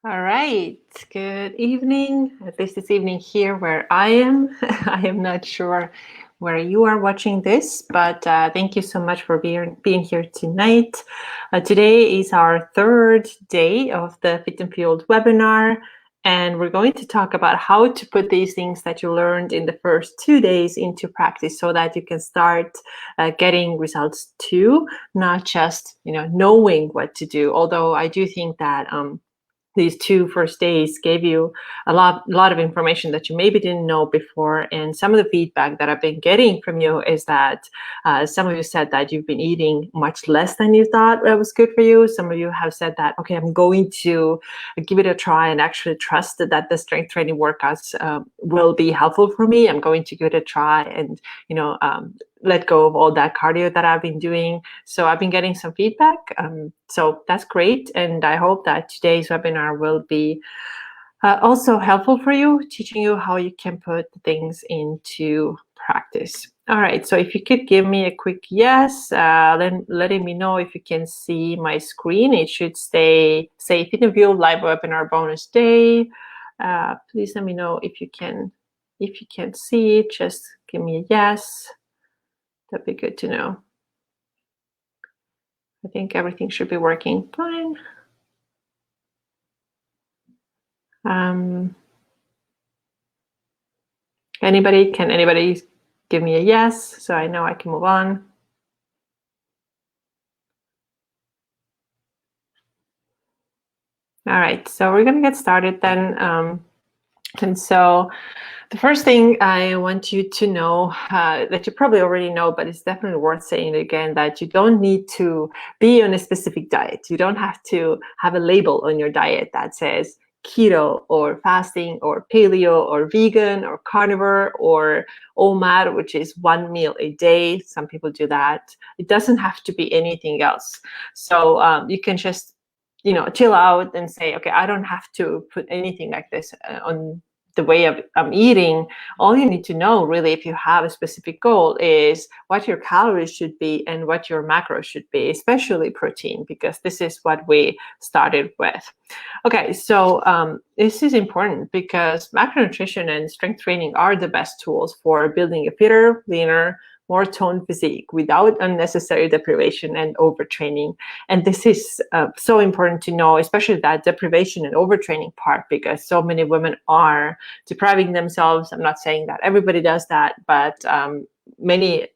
All right. Good evening. At least this evening here where I am. I am not sure where you are watching this, but thank you so much for being here tonight. Today is our third day of the Fit and Fueled webinar, and we're going to talk about how to put these things that you learned in the first 2 days into practice so that you can start getting results too, not just knowing what to do. Although I do think that these 2 first days gave you a lot of information that you maybe didn't know before. And some of the feedback that I've been getting from you is that some of you said that you've been eating much less than you thought that was good for you. Some of you have said that, okay, I'm going to give it a try and actually trust that the strength training workouts will be helpful for me. I'm going to give it a try and, let go of all that cardio that I've been doing. So I've been getting some feedback. So that's great. And I hope that today's webinar will be also helpful for you, teaching you how you can put things into practice. All right, so if you could give me a quick yes, then letting me know if you can see my screen. It should say Fit and Fueled live webinar bonus day. Please let me know if you can see it. Just give me a yes. That'd be good to know. I think everything should be working fine. Can anybody give me a yes so I know I can move on? All right, so we're going to get started then. And so the first thing I want you to know that you probably already know, but it's definitely worth saying again, that you don't need to be on a specific diet. You don't have to have a label on your diet that says keto or fasting or paleo or vegan or carnivore or OMAD, which is 1 meal a day. Some people do that. It doesn't have to be anything else. So you can just chill out and say, okay, I don't have to put anything like this on the way I'm eating. All you need to know, really, if you have a specific goal, is what your calories should be and what your macros should be, especially protein, because this is what we started with. Okay, so this is important because macronutrition and strength training are the best tools for building a fitter, leaner, more toned physique without unnecessary deprivation and overtraining. And this is so important to know, especially that deprivation and overtraining part, because so many women are depriving themselves. I'm not saying that everybody does that, but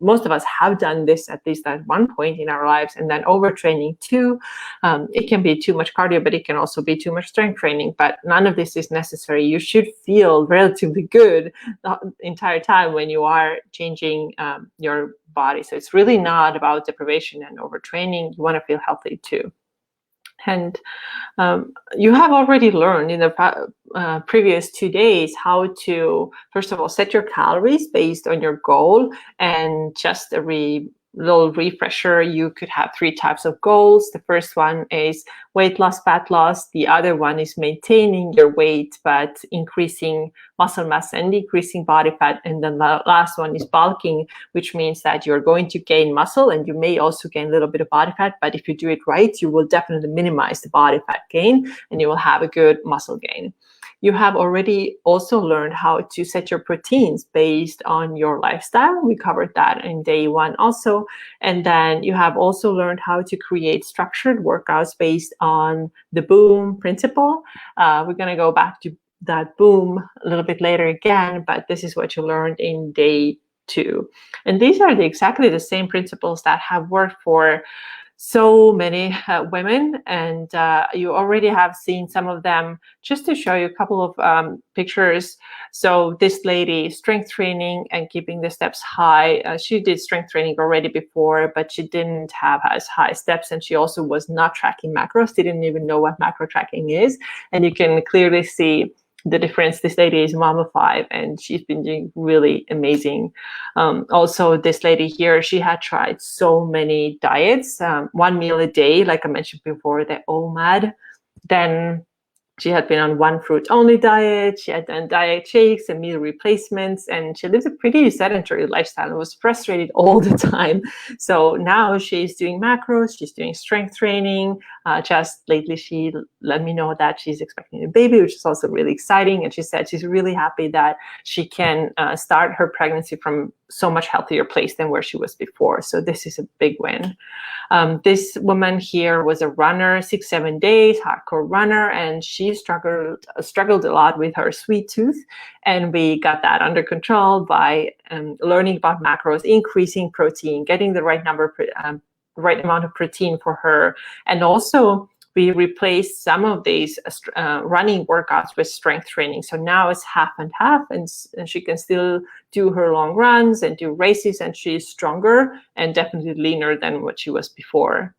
most of us have done this at least at one point in our lives. And then overtraining too. It can be too much cardio, but it can also be too much strength training. But none of this is necessary. You should feel relatively good the entire time when you are changing your body. So it's really not about deprivation and overtraining. You want to feel healthy too. And you have already learned in the previous 2 days how to, first of all, set your calories based on your goal. And just a little refresher, you could have 3 types of goals. The first one is weight loss, fat loss. The other one is maintaining your weight, but increasing muscle mass and decreasing body fat. And then the last one is bulking, which means that you're going to gain muscle and you may also gain a little bit of body fat. But if you do it right, you will definitely minimize the body fat gain and you will have a good muscle gain. You have already also learned how to set your proteins based on your lifestyle. We covered that in day 1 also. And then you have also learned how to create structured workouts based on the BOOM principle. We're going to go back to that BOOM a little bit later again, but this is what you learned in day 2. And these are exactly the same principles that have worked for so many women, and you already have seen some of them. Just to show you a couple of pictures. So this lady, strength training and keeping the steps high. She did strength training already before, but she didn't have as high steps, and she also was not tracking macros, didn't even know what macro tracking is. And you can clearly see the difference. This lady is mom of 5 and she's been doing really amazing. Also, this lady here, she had tried so many diets, 1 meal a day, like I mentioned before, the OMAD. Then she had been on 1 fruit only diet. She had done diet shakes and meal replacements, and she lived a pretty sedentary lifestyle and was frustrated all the time. So now she's doing macros, she's doing strength training, Just lately, she let me know that she's expecting a baby, which is also really exciting. And she said she's really happy that she can start her pregnancy from so much healthier place than where she was before. So this is a big win. This woman here was a runner, 6-7 days, hardcore runner, and she struggled a lot with her sweet tooth. And we got that under control by learning about macros, increasing protein, getting the right right amount of protein for her. And also we replaced some of these running workouts with strength training. So now it's half and half, and she can still do her long runs and do races, and she's stronger and definitely leaner than what she was before.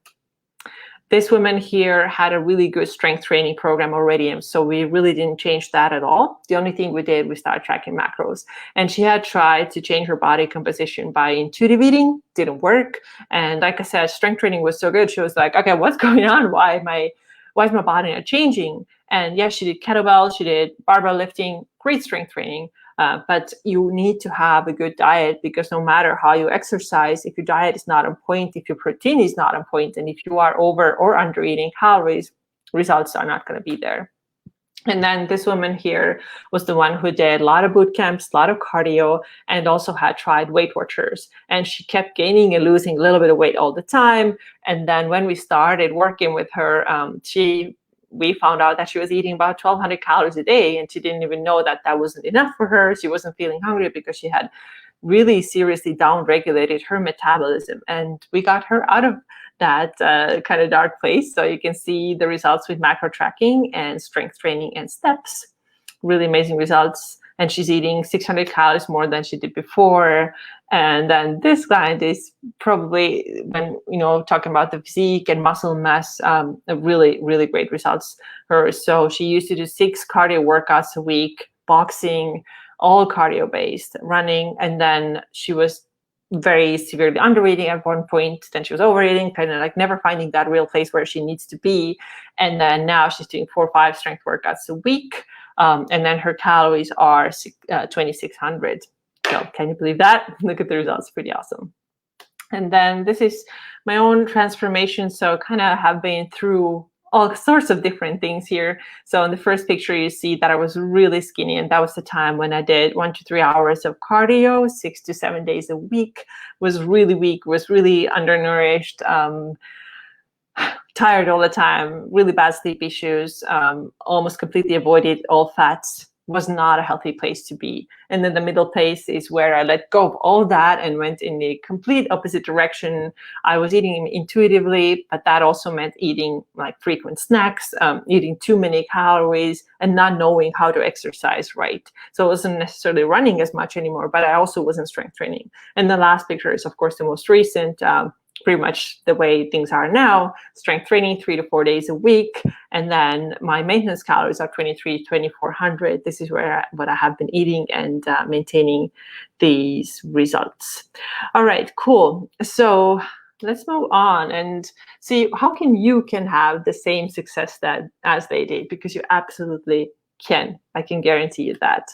This woman here had a really good strength training program already, and so we really didn't change that at all. The only thing we did, we started tracking macros. And she had tried to change her body composition by intuitive eating, didn't work. And like I said, strength training was so good. She was like, okay, what's going on? Why is my body not changing? And yes, she did kettlebell, she did barbell lifting, great strength training. But you need to have a good diet, because no matter how you exercise, if your diet is not on point, if your protein is not on point, and if you are over or under eating calories, results are not going to be there. And then this woman here was the one who did a lot of boot camps, a lot of cardio, and also had tried Weight Watchers. And she kept gaining and losing a little bit of weight all the time. And then when we started working with her, we found out that she was eating about 1,200 calories a day, and she didn't even know that that wasn't enough for her. She wasn't feeling hungry because she had really seriously down-regulated her metabolism. And we got her out of that kind of dark place. So you can see the results with macro tracking and strength training and steps. Really amazing results. And she's eating 600 calories more than she did before. And then this client is probably, when talking about the physique and muscle mass, really, really great results. So she used to do 6 cardio workouts a week, boxing, all cardio based, running, and then she was very severely undereating at one point. Then she was overeating, kind of like never finding that real place where she needs to be. And then now she's doing 4 or 5 strength workouts a week. And then her calories are 2,600. So can you believe that? Look at the results, pretty awesome. And then this is my own transformation. So kind of have been through all sorts of different things here. So in the first picture, you see that I was really skinny, and that was the time when I did 1 to 3 hours of cardio, 6 to 7 days a week, was really weak, was really undernourished, tired all the time, really bad sleep issues, almost completely avoided all fats, was not a healthy place to be. And then the middle place is where I let go of all that and went in the complete opposite direction. I was eating intuitively, but that also meant eating like frequent snacks, eating too many calories, and not knowing how to exercise right. So I wasn't necessarily running as much anymore, but I also wasn't strength training. And the last picture is, of course, the most recent, pretty much the way things are now, strength training 3 to 4 days a week. And then my maintenance calories are 2,400. This is what I have been eating and maintaining these results. All right, cool. So let's move on and see how you can have the same success as they did, because you absolutely can. I can guarantee you that.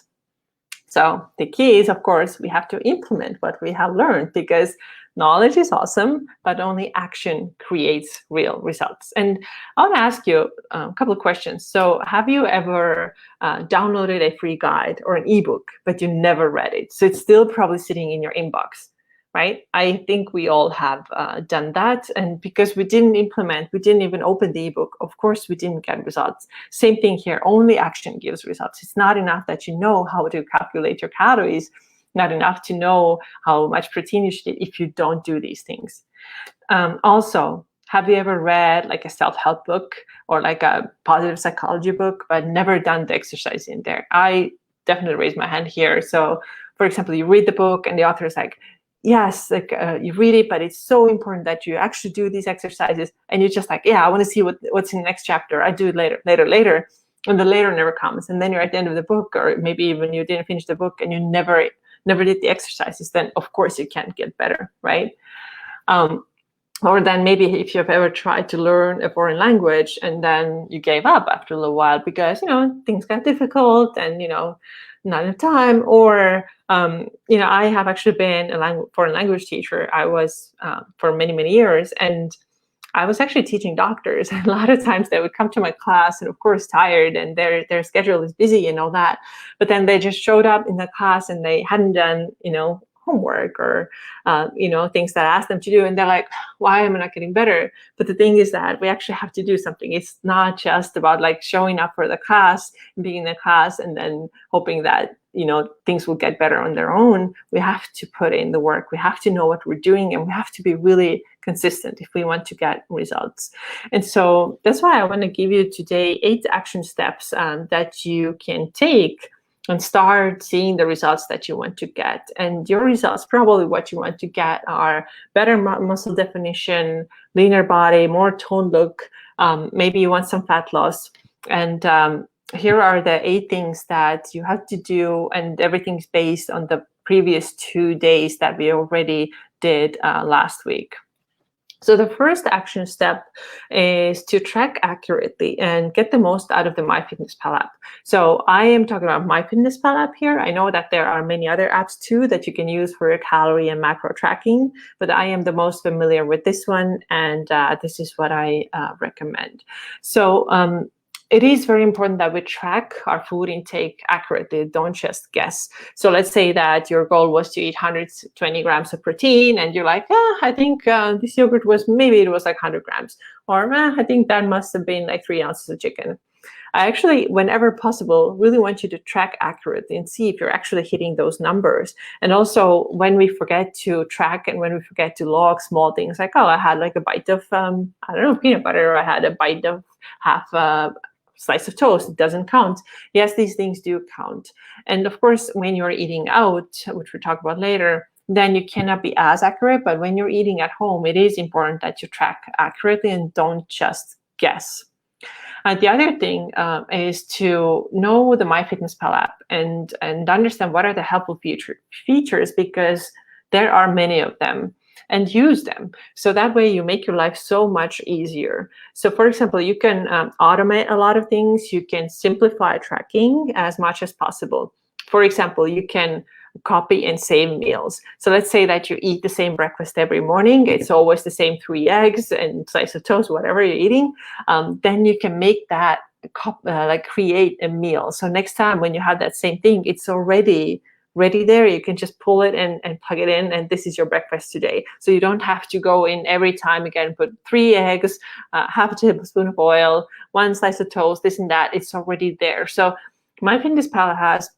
So the key is, of course, we have to implement what we have learned, because knowledge is awesome, but only action creates real results. And I want to ask you a couple of questions. So have you ever downloaded a free guide or an ebook, but you never read it? So it's still probably sitting in your inbox, right? I think we all have done that. And because we didn't implement, we didn't even open the ebook, of course, we didn't get results. Same thing here, only action gives results. It's not enough that you know how to calculate your calories, not enough to know how much protein you should eat if you don't do these things. Also, have you ever read like a self-help book or like a positive psychology book, but never done the exercise in there? I definitely raise my hand here. So for example, you read the book and the author is like, yes, like you read it, but it's so important that you actually do these exercises. And you're just like, yeah, I want to see what's in the next chapter. I do it later. And the later never comes. And then you're at the end of the book, or maybe even you didn't finish the book and you never did the exercises. Then of course you can't get better, right? Or then maybe if you've ever tried to learn a foreign language and then you gave up after a little while because, things got difficult and, not enough time. Or, I have actually been a foreign language teacher. I was for many, many years. And I was actually teaching doctors. And a lot of times they would come to my class and of course tired, and their schedule is busy and all that. But then they just showed up in the class and they hadn't done, homework or, things that I asked them to do. And they're like, why am I not getting better? But the thing is that we actually have to do something. It's not just about like showing up for the class, being in the class, and then hoping that things will get better on their own. We have to put in the work. We have to know what we're doing, and we have to be really consistent if we want to get results. And so that's why I want to give you today 8 action steps that you can take and start seeing the results that you want to get. And your results, probably what you want to get, are better muscle definition, leaner body, more toned look. Maybe you want some fat loss. And here are the 8 things that you have to do, and everything's based on the previous 2 days that we already did last week. So the first action step is to track accurately and get the most out of the MyFitnessPal app. So I am talking about MyFitnessPal app here. I know that there are many other apps too that you can use for your calorie and macro tracking, but I am the most familiar with this one, and this is what I recommend. So it is very important that we track our food intake accurately. Don't just guess. So let's say that your goal was to eat 120 grams of protein, and you're like, I think this yogurt was, maybe it was like 100 grams. Or I think that must have been like 3 ounces of chicken. I actually, whenever possible, really want you to track accurately and see if you're actually hitting those numbers. And also, when we forget to track and when we forget to log small things like, I had like a bite of, peanut butter, or I had a bite of half a slice of toast, it doesn't count. Yes, these things do count. And of course, when you're eating out, which we'll talk about later, then you cannot be as accurate. But when you're eating at home, it is important that you track accurately and don't just guess. The other thing is to know the MyFitnessPal app and understand what are the helpful features, because there are many of them, and use them. So that way you make your life so much easier. So for example, you can automate a lot of things. You can simplify tracking as much as possible. For example, you can copy and save meals. So let's say that you eat the same breakfast every morning. It's always the same 3 eggs and slice of toast, whatever you're eating. Then you can make that create a meal. So next time when you have that same thing, it's already ready there. You can just pull it and plug it in, and this is your breakfast today. So you don't have to go in every time again, put 3 eggs, half a tablespoon of oil, 1 slice of toast, this and that. It's already there. So MyFitnessPal has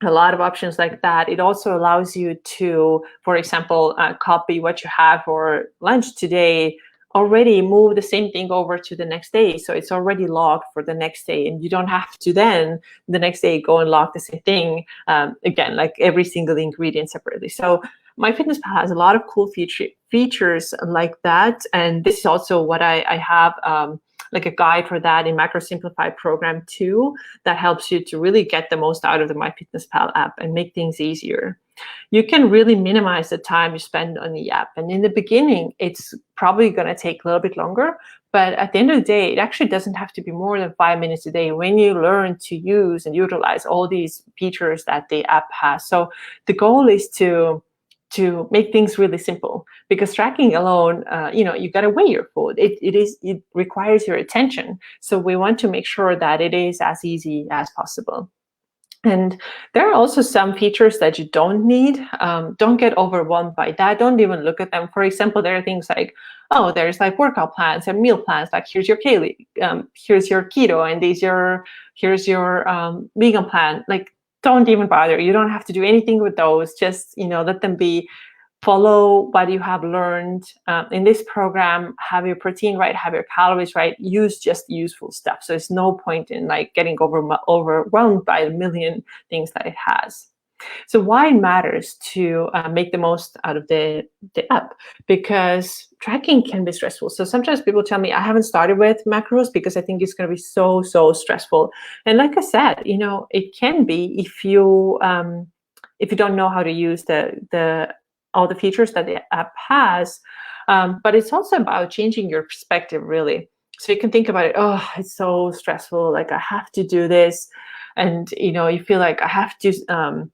a lot of options like that. It also allows you to, for example, copy what you have for lunch today, already move the same thing over to the next day. So it's already logged for the next day, and you don't have to then the next day go and log the same thing again, like every single ingredient separately. So MyFitnessPal has a lot of cool features like that. And this is also what I have like a guide for that in Macro Simplified program too, that helps you to really get the most out of the MyFitnessPal app and make things easier. You can really minimize the time you spend on the app. And in the beginning, it's probably going to take a little bit longer. But at the end of the day, it actually doesn't have to be more than 5 minutes a day when you learn to use and utilize all these features that the app has. So the goal is to make things really simple, because tracking alone, you got to weigh your food. It requires your attention. So we want to make sure that it is as easy as possible. And there are also some features that you don't need. Don't get overwhelmed by that. Don't even look at them. For example, there are things like, there's like workout plans and meal plans. Like here's your here's your keto, and here's your vegan plan. Like, don't even bother. You don't have to do anything with those. Just let them be. Follow what you have learned in this program. Have your protein right, have your calories right. Use just useful stuff. So there's no point in like getting overwhelmed by a million things that it has. So why it matters to make the most out of the app, because tracking can be stressful. So sometimes people tell me, I haven't started with macros because I think it's going to be so stressful. And like I said, it can be if you don't know how to use all the features that the app has. But it's also about changing your perspective, really. So you can think about it, it's so stressful, like I have to do this. And, you feel like I have to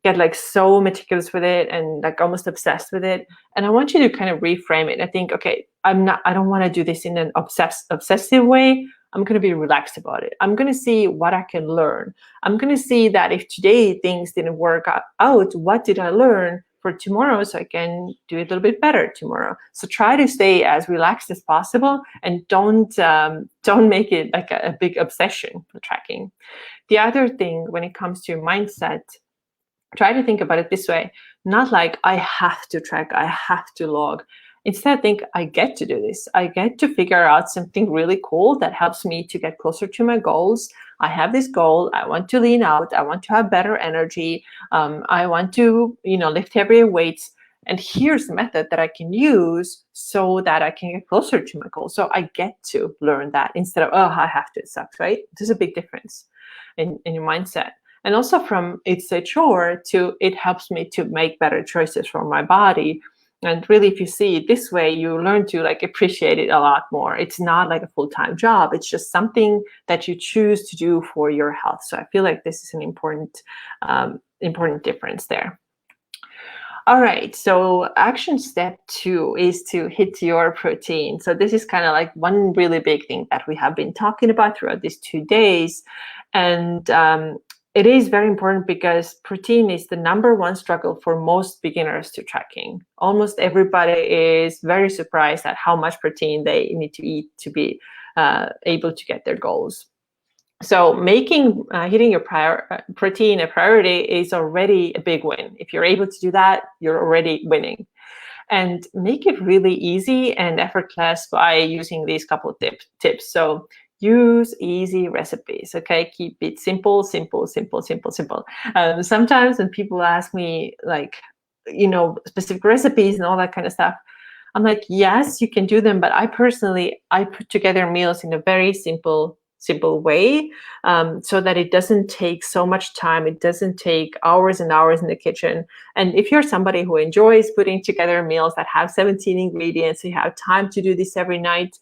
get like so meticulous with it and like almost obsessed with it. And I want you to kind of reframe it. I think, okay, I don't want to do this in an obsessive way. I'm going to be relaxed about it. I'm going to see what I can learn. I'm going to see that if today things didn't work out, what did I learn for tomorrow so I can do it a little bit better tomorrow? So try to stay as relaxed as possible and don't make it like a big obsession for tracking. The other thing when it comes to mindset, try to think about it this way, not like I have to track, I have to log. Instead, think I get to do this. I get to figure out something really cool that helps me to get closer to my goals. I have this goal. I want to lean out. I want to have better energy. I want to, lift heavier weights. And here's the method that I can use so that I can get closer to my goal. So I get to learn that instead of, I have to, it sucks, right? There's a big difference in your mindset. And also from it's a chore to it helps me to make better choices for my body. And really, if you see it this way, you learn to like appreciate it a lot more. It's not like a full-time job. It's just something that you choose to do for your health. So I feel like this is an important difference there. All right, so action step 2 is to hit your protein. So this is kind of like one really big thing that we have been talking about throughout these 2 days. And it is very important because protein is the #1 struggle for most beginners to tracking. Almost everybody is very surprised at how much protein they need to eat to be able to get their goals. So making hitting your protein a priority is already a big win. If you're able to do that, you're already winning. And make it really easy and effortless by using these couple of tips. So use easy recipes, okay? Keep it simple, simple, simple, simple, simple. Sometimes when people ask me like, specific recipes and all that kind of stuff, I'm like, yes, you can do them, but I put together meals in a very simple way, so that it doesn't take so much time. It doesn't take hours and hours in the kitchen. And if you're somebody who enjoys putting together meals that have 17 ingredients, you have time to do this every night,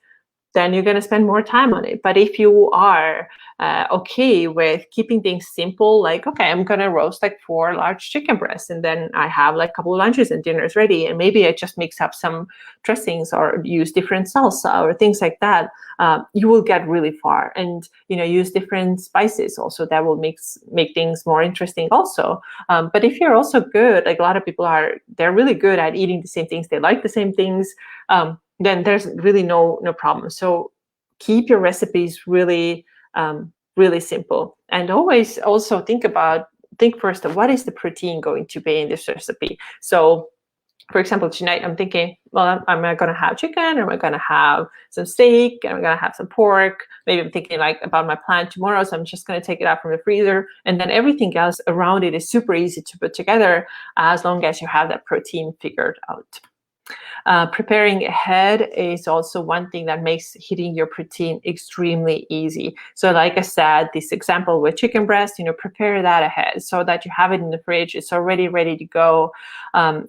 then you're going to spend more time on it. But if you are okay with keeping things simple, like, okay, I'm going to roast like 4 large chicken breasts, and then I have like a couple of lunches and dinners ready, and maybe I just mix up some dressings or use different salsa or things like that, you will get really far. And use different spices also, that will make things more interesting also. But if you're also good, like a lot of people they're really good at eating the same things, they like the same things, then there's really no problem. So keep your recipes really really simple, and always also think first of what is the protein going to be in this recipe. So for example, tonight I'm thinking, well, am I going to have chicken, or am I going to have some steak, and I'm going to have some pork? Maybe I'm thinking like about my plan tomorrow, so I'm just going to take it out from the freezer, and then everything else around it is super easy to put together as long as you have that protein figured out. Preparing ahead is also one thing that makes hitting your protein extremely easy. So like I said, this example with chicken breast, prepare that ahead so that you have it in the fridge. It's already ready to go.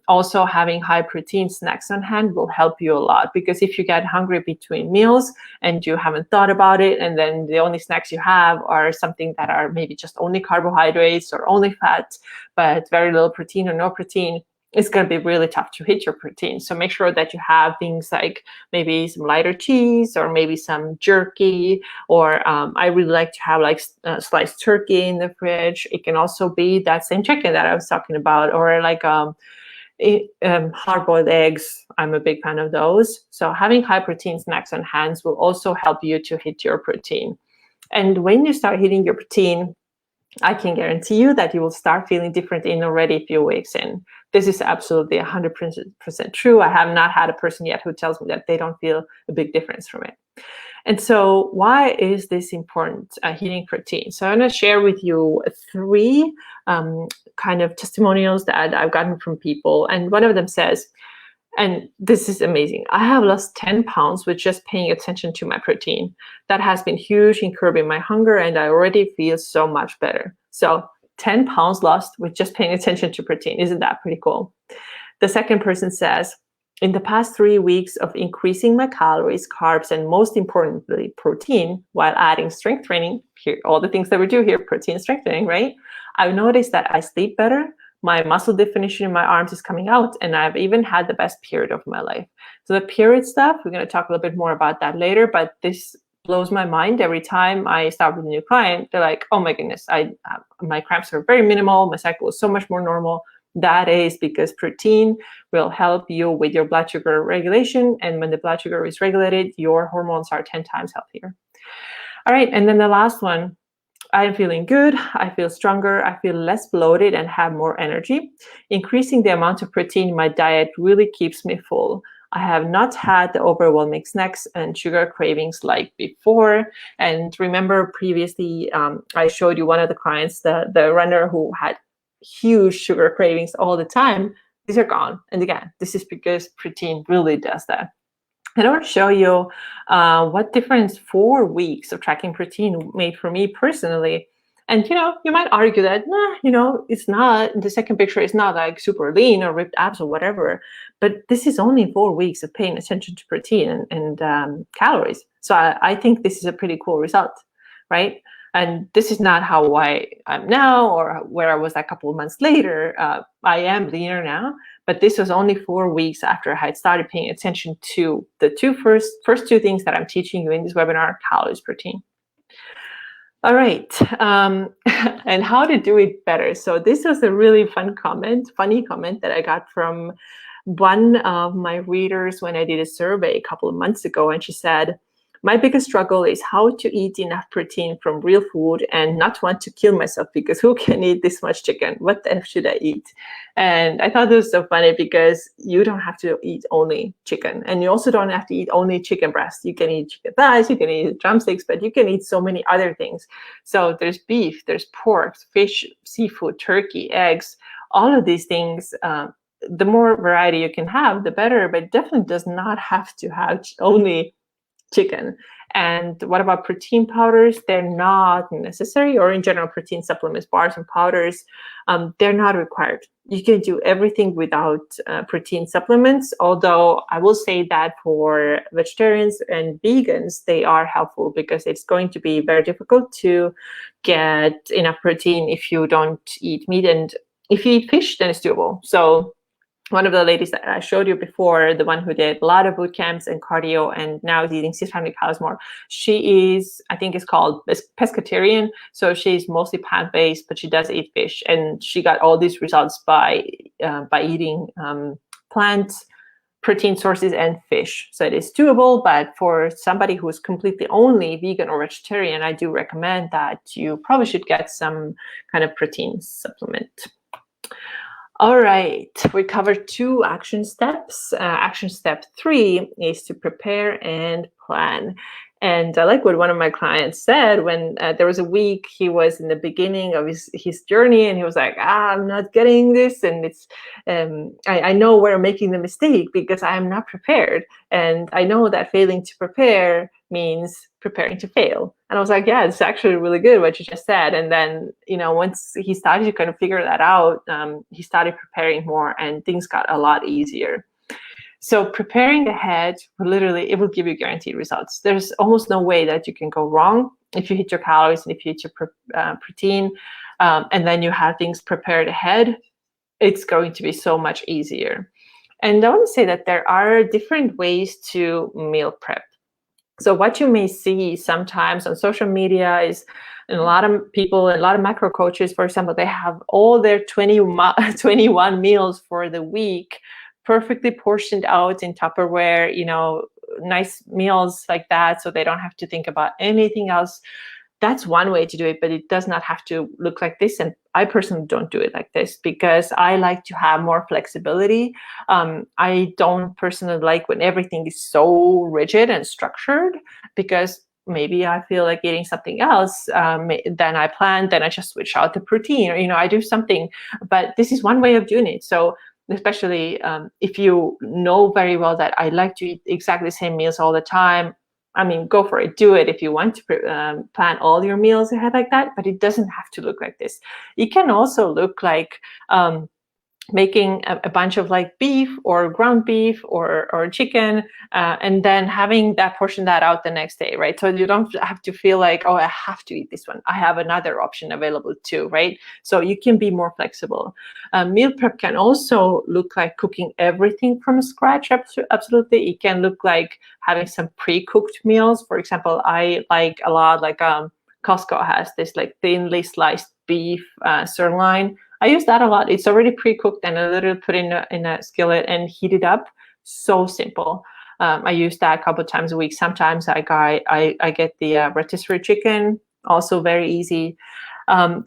Also, having high protein snacks on hand will help you a lot, because if you get hungry between meals and you haven't thought about it, and then the only snacks you have are something that are maybe just only carbohydrates or only fat, but very little protein or no protein, it's going to be really tough to hit your protein. So make sure that you have things like maybe some lighter cheese, or maybe some jerky, or I really like to have like sliced turkey in the fridge. It can also be that same chicken that I was talking about, or like hard-boiled eggs. I'm a big fan of those. So having high protein snacks on hand will also help you to hit your protein. And when you start hitting your protein, I can guarantee you that you will start feeling different in already a few weeks in. This is absolutely 100% true. I have not had a person yet who tells me that they don't feel a big difference from it. And so why is this important, hitting protein? So I'm going to share with you 3 kind of testimonials that I've gotten from people. And one of them says, and this is amazing, I have lost 10 pounds with just paying attention to my protein. That has been huge in curbing my hunger, and I already feel so much better. So 10 pounds lost with just paying attention to protein. Isn't that pretty cool? The second person says, in the past 3 weeks of increasing my calories, carbs, and most importantly, protein, while adding strength training, here, all the things that we do here, protein strength training, right? I've noticed that I sleep better, my muscle definition in my arms is coming out, and I've even had the best period of my life. So the period stuff, we're going to talk a little bit more about that later, but this blows my mind every time I start with a new client. They're like, oh my goodness, my cramps are very minimal, my cycle is so much more normal. That is because protein will help you with your blood sugar regulation, and when the blood sugar is regulated, your hormones are 10 times healthier. All right, and then the last one, I'm feeling good, I feel stronger, I feel less bloated and have more energy. Increasing the amount of protein in my diet really keeps me full. I have not had the overwhelming snacks and sugar cravings like before. And remember previously, I showed you one of the clients, the runner who had huge sugar cravings all the time. These are gone. And again, this is because protein really does that. And I want to show you what difference 4 weeks of tracking protein made for me personally. And you might argue that it's not, the second picture is not like super lean or ripped abs or whatever, but this is only 4 weeks of paying attention to protein and calories. So I think this is a pretty cool result, right? And this is not how I am now or where I was a couple of months later. I am leaner now, but this was only 4 weeks after I had started paying attention to the first two things that I'm teaching you in this webinar: calories, protein. All right, and how to do it better. So this was a really funny comment that I got from one of my readers when I did a survey a couple of months ago, and she said, my biggest struggle is how to eat enough protein from real food and not want to kill myself, because who can eat this much chicken? What the F should I eat? And I thought this was so funny because you don't have to eat only chicken, and you also don't have to eat only chicken breast. You can eat chicken thighs, you can eat drumsticks, but you can eat so many other things. So there's beef, there's pork, fish, seafood, turkey, eggs, all of these things. The more variety you can have, the better, but it definitely does not have to have only chicken. And what about protein powders? They're not necessary, or in general, protein supplements, bars and powders, they're not required. You can do everything without protein supplements, although I will say that for vegetarians and vegans, they are helpful because it's going to be very difficult to get enough protein if you don't eat meat. And if you eat fish, then it's doable. So one of the ladies that I showed you before, the one who did a lot of boot camps and cardio and now is eating 600 calories more, she is, I think it's called pescatarian. So she's mostly plant-based, but she does eat fish. And she got all these results by eating plant protein sources and fish. So it is doable, but for somebody who is completely only vegan or vegetarian, I do recommend that you probably should get some kind of protein supplement. All right, we covered 2 action steps. Action step 3 is to prepare and plan. And I like what one of my clients said when there was a week he was in the beginning of his journey, and he was like, I'm not getting this. And it's I know where I'm making the mistake because I'm not prepared. And I know that failing to prepare means preparing to fail. And I was like, yeah, it's actually really good what you just said. And then, once he started to kind of figure that out, he started preparing more and things got a lot easier. So preparing ahead, literally, it will give you guaranteed results. There's almost no way that you can go wrong if you hit your calories and if you hit your protein, and then you have things prepared ahead. It's going to be so much easier. And I want to say that there are different ways to meal prep. So what you may see sometimes on social media is, and a lot of people, a lot of macro coaches, for example, they have all their 21 meals for the week perfectly portioned out in Tupperware, nice meals like that, so they don't have to think about anything else. That's one way to do it, but it does not have to look like this. And I personally don't do it like this because I like to have more flexibility. I don't personally like when everything is so rigid and structured, because maybe I feel like eating something else than I planned, then I just switch out the protein, or I do something. But this is one way of doing it. So especially if you know very well that I like to eat exactly the same meals all the time, I mean, go for it. Do it if you want to plan all your meals ahead like that, but it doesn't have to look like this. It can also look like making a bunch of like beef or ground beef or chicken, and then having that portion that out the next day, right? So you don't have to feel like, oh, I have to eat this one. I have another option available too, right? So you can be more flexible. Meal prep can also look like cooking everything from scratch. Absolutely, it can look like having some pre-cooked meals. For example, I like a lot like Costco has this like thinly sliced beef sirloin. I use that a lot. It's already pre-cooked and a little put in a skillet and heat it up. So simple. I use that a couple of times a week. Sometimes I get the rotisserie chicken, also very easy.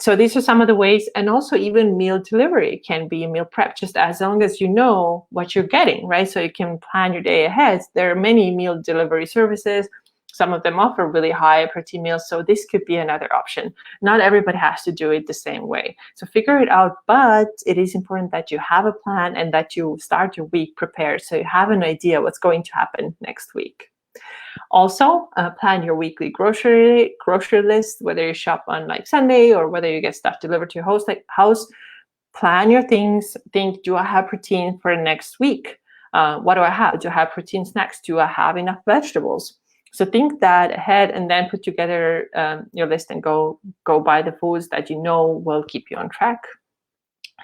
So these are some of the ways, and also even meal delivery can be meal prep, just as long as you know what you're getting, right? So you can plan your day ahead. There are many meal delivery services. Some of them offer really high protein meals, so this could be another option. Not everybody has to do it the same way. So figure it out, but it is important that you have a plan and that you start your week prepared so you have an idea what's going to happen next week. Also, plan your weekly grocery list, whether you shop on like Sunday or whether you get stuff delivered to your house. Plan your things. Think, do I have protein for next week? What do I have? Do I have protein snacks? Do I have enough vegetables? So think that ahead and then put together your list and go buy the foods that you know will keep you on track.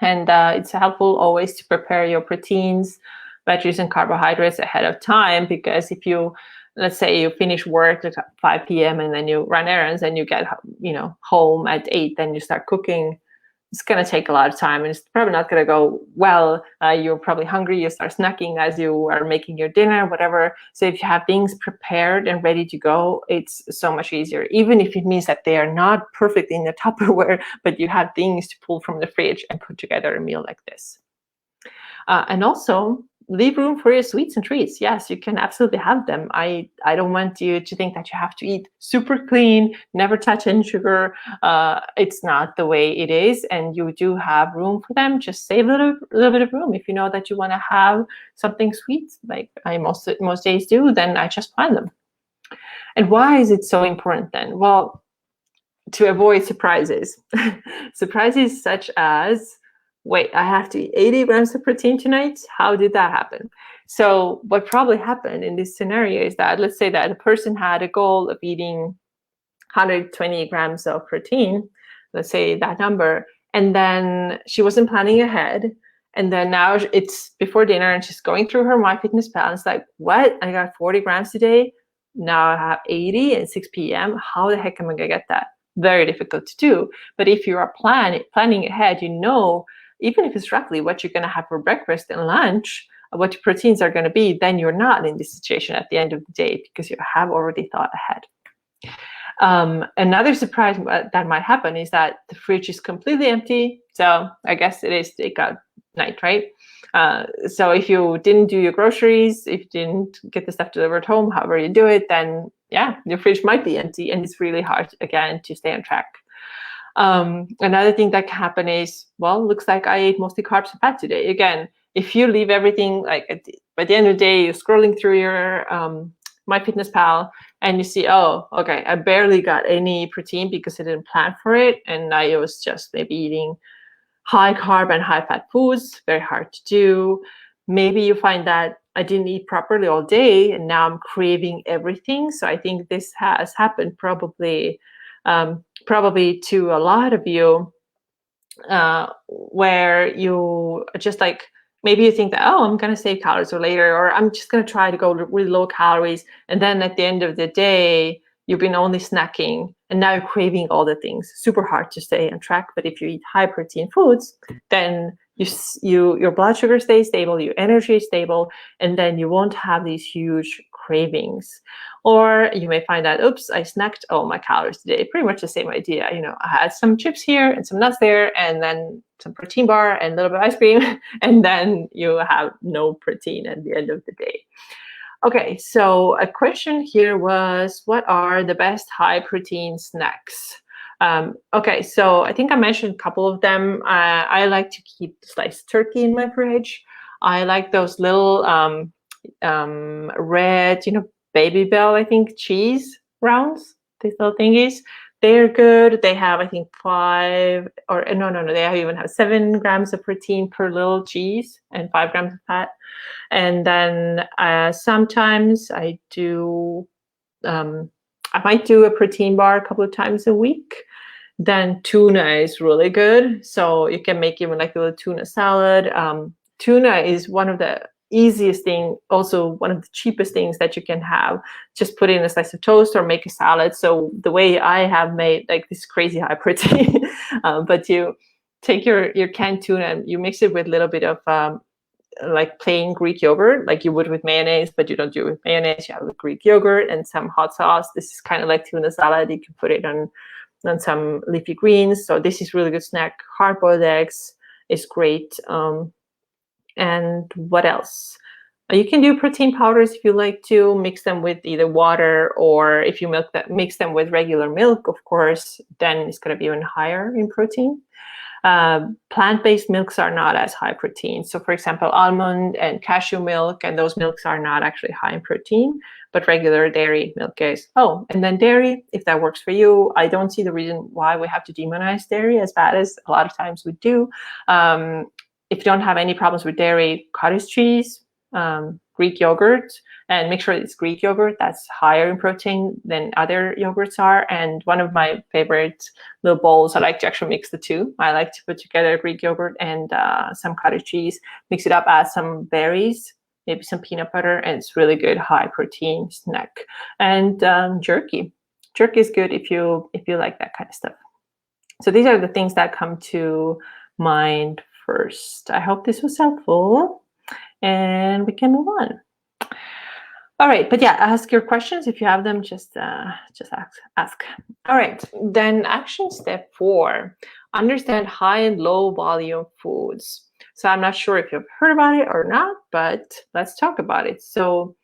And it's helpful always to prepare your proteins, veggies, and carbohydrates ahead of time, because if you, let's say you finish work at 5 p.m. and then you run errands and you get home at 8, then you start cooking. It's going to take a lot of time and it's probably not going to go well. You're probably hungry. You start snacking as you are making your dinner, whatever. So if you have things prepared and ready to go, it's so much easier, even if it means that they are not perfect in the Tupperware, but you have things to pull from the fridge and put together a meal like this. And also, leave room for your sweets and treats. Yes, you can absolutely have them. I don't want you to think that you have to eat super clean, never touch any sugar. It's not the way it is, and you do have room for them. Just save a little bit of room. If you know that you want to have something sweet, like I most days do, then I just plan them. And why is it so important then? Well, to avoid surprises. Surprises such as, wait, I have to eat 80 grams of protein tonight? How did that happen? So what probably happened in this scenario is that, let's say that a person had a goal of eating 120 grams of protein, let's say that number, and then she wasn't planning ahead. And then now it's before dinner and she's going through her MyFitnessPal and it's like, what? I got 40 grams today. Now I have 80 at 6 p.m. How the heck am I going to get that? Very difficult to do. But if you are planning ahead, you know, even if it's roughly what you're going to have for breakfast and lunch, what your proteins are going to be, then you're not in this situation at the end of the day because you have already thought ahead. Another surprise that might happen is that the fridge is completely empty. So I guess it is takeout night, right? So if you didn't do your groceries, if you didn't get the stuff delivered home, however you do it, then yeah, your fridge might be empty and it's really hard, again, to stay on track. Another thing that can happen is, well, looks like I ate mostly carbs and fat today. Again, if you leave everything, like by the end of the day, you're scrolling through your MyFitnessPal and you see, oh, okay, I barely got any protein because I didn't plan for it. And I was just maybe eating high carb and high fat foods, very hard to do. Maybe you find that I didn't eat properly all day and now I'm craving everything. So I think this has happened probably to a lot of you, where you just like, maybe you think that, oh, I'm going to save calories for later, or I'm just going to try to go really low calories. And then at the end of the day, you've been only snacking and now you're craving all the things. Super hard to stay on track. But if you eat high protein foods, then your blood sugar stays stable, your energy is stable, and then you won't have these huge cravings. Or you may find that, oops, I snacked all my calories today. Pretty much the same idea. You know, I had some chips here and some nuts there, and then some protein bar and a little bit of ice cream, and then you have no protein at the end of the day. Okay, so a question here was, what are the best high protein snacks? Okay, so I think I mentioned a couple of them. I like to keep sliced turkey in my fridge. I like those little red, Baby Bell, I think, cheese rounds, these little thingies. they're good. They have, I think, 5 or no, they even have 7 grams of protein per little cheese and 5 grams of fat. And then sometimes I might do a protein bar a couple of times a week. Then tuna is really good. So you can make even like a little tuna salad. Tuna is one of the easiest thing, also one of the cheapest things that you can have. Just put in a slice of toast or make a salad. So the way I have made like this crazy high protein, but you take your canned tuna and you mix it with a little bit of like plain Greek yogurt, like you would with mayonnaise, but you don't do it with mayonnaise. You have with Greek yogurt and some hot sauce. This is kind of like tuna salad. You can put it on some leafy greens. So this is really good snack. Hard-boiled eggs is great. And what else? You can do protein powders if you like to. Mix them with either water, or if you mix them with regular milk, of course, then it's going to be even higher in protein. Plant-based milks are not as high protein. So for example, almond and cashew milk, and those milks are not actually high in protein, but regular dairy milk is. Oh, and then dairy, if that works for you. I don't see the reason why we have to demonize dairy as bad as a lot of times we do. If you don't have any problems with dairy, cottage cheese, Greek yogurt, and make sure it's Greek yogurt. That's higher in protein than other yogurts are. And one of my favorite little bowls, I like to actually mix the two. I like to put together Greek yogurt and some cottage cheese, mix it up, add some berries, maybe some peanut butter, and it's really good high protein snack. And jerky. Jerky is good if you like that kind of stuff. So these are the things that come to mind first. I hope this was helpful, and we can move on. All right, but yeah, ask your questions if you have them. Just ask. All right, then action step 4: understand high and low volume foods. So I'm not sure if you've heard about it or not, but let's talk about it. So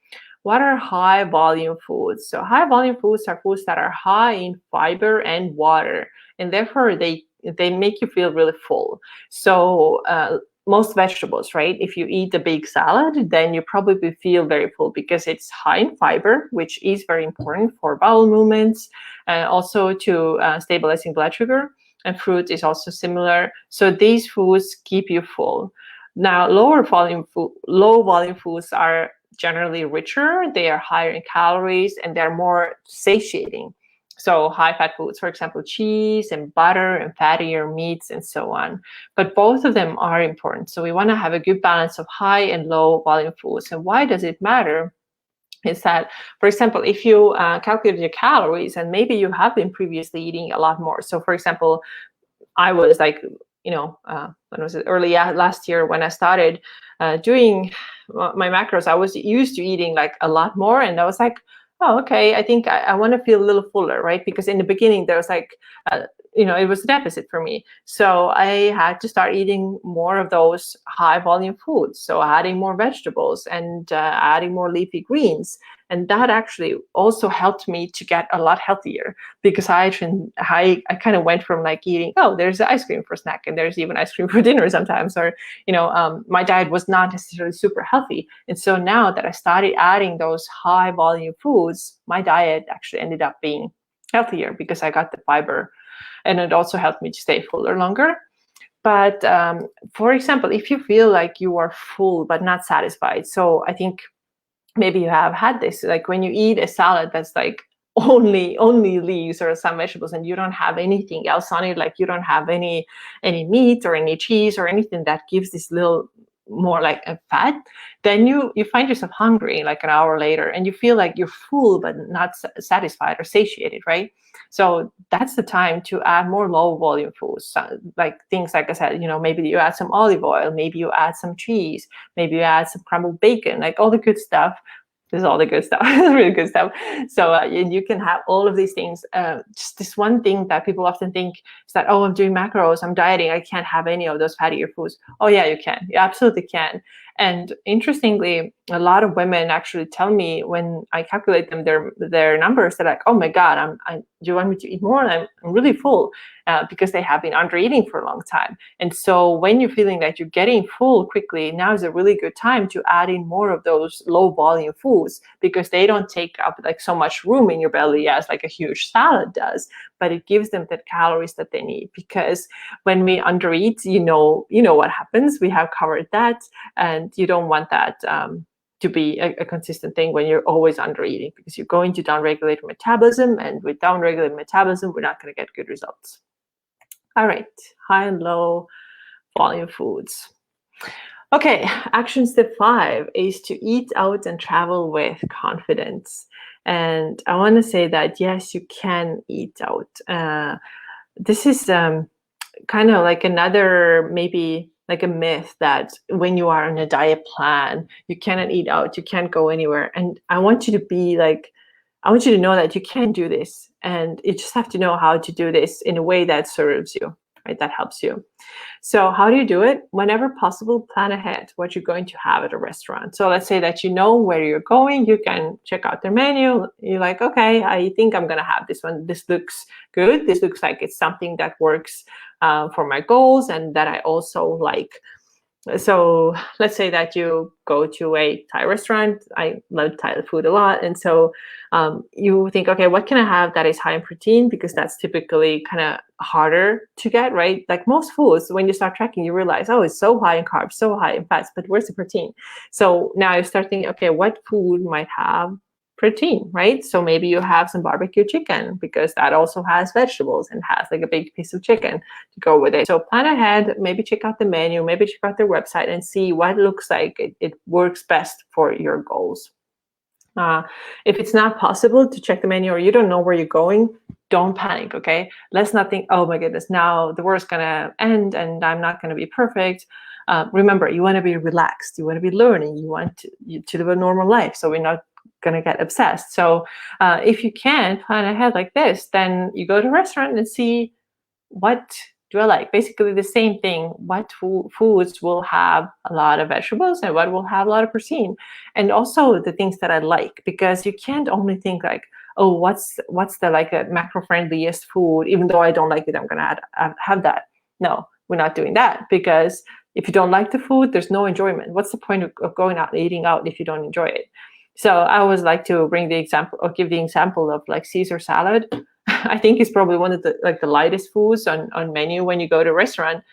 what are high volume foods? So high volume foods are foods that are high in fiber and water, and therefore they make you feel really full. So most vegetables, right? If you eat a big salad, then you probably feel very full because it's high in fiber, which is very important for bowel movements, and also to stabilizing blood sugar. And fruit is also similar. So these foods keep you full. Now, low volume foods are generally richer. They are higher in calories and they're more satiating. So high-fat foods, for example, cheese and butter and fattier meats and so on. But both of them are important. So we want to have a good balance of high and low volume foods. And why does it matter? Is that, for example, if you calculate your calories and maybe you have been previously eating a lot more. So for example, I was like, when was it, early last year when I started doing my macros, I was used to eating like a lot more. And I was like, oh, okay, I think I want to feel a little fuller, right? Because in the beginning, there was like, it was a deficit for me. So I had to start eating more of those high volume foods. So adding more vegetables and adding more leafy greens. And that actually also helped me to get a lot healthier because I kind of went from like eating, oh, there's ice cream for snack and there's even ice cream for dinner sometimes, or, my diet was not necessarily super healthy. And so now that I started adding those high volume foods, my diet actually ended up being healthier because I got the fiber, and it also helped me to stay fuller longer. But for example, if you feel like you are full but not satisfied, so I think maybe you have had this, like when you eat a salad that's like only leaves or some vegetables and you don't have anything else on it, like you don't have any meat or any cheese or anything that gives this little more like a fat, then you find yourself hungry like an hour later and you feel like you're full but not satisfied or satiated, right? So that's the time to add more low volume foods, like things like I said, maybe you add some olive oil, maybe you add some cheese, maybe you add some crumbled bacon, like all the good stuff. This is all the good stuff. It's really good stuff. So you can have all of these things. Just this one thing that people often think is that, oh, I'm doing macros, I'm dieting, I can't have any of those fattier foods. Oh yeah, you can. You absolutely can. And interestingly, a lot of women actually tell me when I calculate them their numbers, they're like, oh my God, do you want me to eat more? And I'm really full because they have been under eating for a long time. And so when you're feeling that you're getting full quickly, now is a really good time to add in more of those low volume foods because they don't take up like so much room in your belly as like a huge salad does. but it gives them the calories that they need. Because when we undereat, you know what happens. We have covered that, and you don't want that to be a consistent thing when you're always undereating, because you're going to downregulate your metabolism, and with downregulated metabolism, we're not going to get good results. All right, high and low volume foods. Okay, action step 5 is to eat out and travel with confidence. And I want to say that yes, you can eat out. This is kind of like another, maybe like a myth, that when you are on a diet plan, you cannot eat out, you can't go anywhere. And I want you to know that you can do this, and you just have to know how to do this in a way that serves you, right? That helps you. So how do you do it? Whenever possible, plan ahead what you're going to have at a restaurant. So let's say that you know where you're going, you can check out their menu. You're like, okay, I think I'm going to have this one. This looks good. This looks like it's something that works for my goals and that I also like. So let's say that you go to a Thai restaurant. I love Thai food a lot. And so you think, okay, what can I have that is high in protein? Because that's typically kind of harder to get, right? Like most foods, when you start tracking, you realize, oh, it's so high in carbs, so high in fats, but where's the protein? So now you start thinking, okay, what food might have protein, right? So maybe you have some barbecue chicken, because that also has vegetables and has like a big piece of chicken to go with it. So plan ahead, maybe check out the menu, maybe check out their website and see what it looks like it works best for your goals. If it's not possible to check the menu, or you don't know where you're going, don't panic, okay? Let's not think, oh my goodness, now the world's gonna end and I'm not gonna be perfect. Remember, you wanna be relaxed, you wanna be learning, you want to live a normal life, so we're not gonna get obsessed. So if you can plan ahead like this, then you go to a restaurant and see, what do I like? Basically the same thing. What foods will have a lot of vegetables and what will have a lot of protein? And also the things that I like, because you can't only think like, oh, what's the like a macro-friendliest food? Even though I don't like it, I'm gonna have that. No, we're not doing that, because if you don't like the food, there's no enjoyment. What's the point of going out and eating out if you don't enjoy it? So I always like to bring the example, or give the example of like Caesar salad. I think it's probably one of the lightest foods on menu when you go to a restaurant.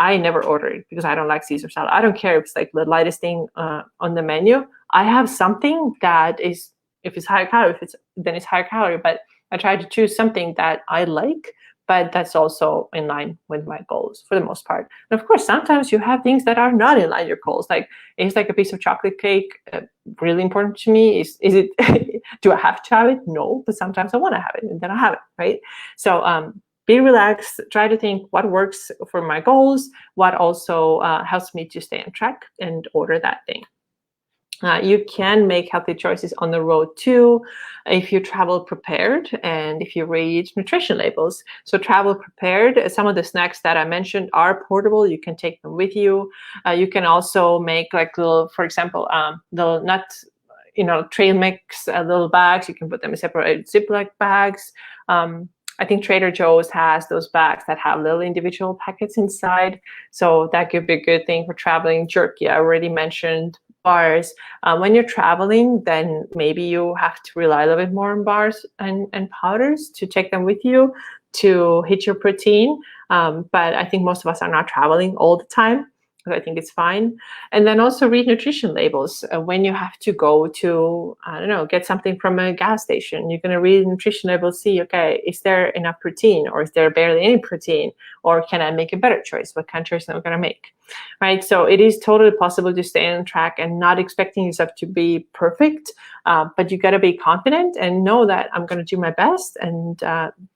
I never order it because I don't like Caesar salad. I don't care if it's like the lightest thing on the menu. I have something that is, if it's high calorie, then it's high calorie. But I try to choose something that I like, but that's also in line with my goals for the most part. And of course, sometimes you have things that are not in line with your goals. Like, it's like a piece of chocolate cake really important to me? Is it, do I have to have it? No, but sometimes I want to have it, and then I have it, right? So be relaxed, try to think what works for my goals, what also helps me to stay on track, and order that thing. You can make healthy choices on the road too, if you travel prepared and if you read nutrition labels. So travel prepared, some of the snacks that I mentioned are portable. You can take them with you. You can also make like little, for example, little trail mix little bags. You can put them in separate Ziploc bags. I think Trader Joe's has those bags that have little individual packets inside. So that could be a good thing for traveling. Jerky, I already mentioned. Bars. When you're traveling, then maybe you have to rely a little bit more on bars and powders to take them with you to hit your protein. But I think most of us are not traveling all the time, so I think it's fine. And then also read nutrition labels. When you have to go to, I don't know, get something from a gas station, you're going to read nutrition labels, see, okay, is there enough protein, or is there barely any protein, or can I make a better choice? What kind of choice am I going to make? Right? So it is totally possible to stay on track and not expecting yourself to be perfect, but you got to be confident and know that I'm going to do my best, and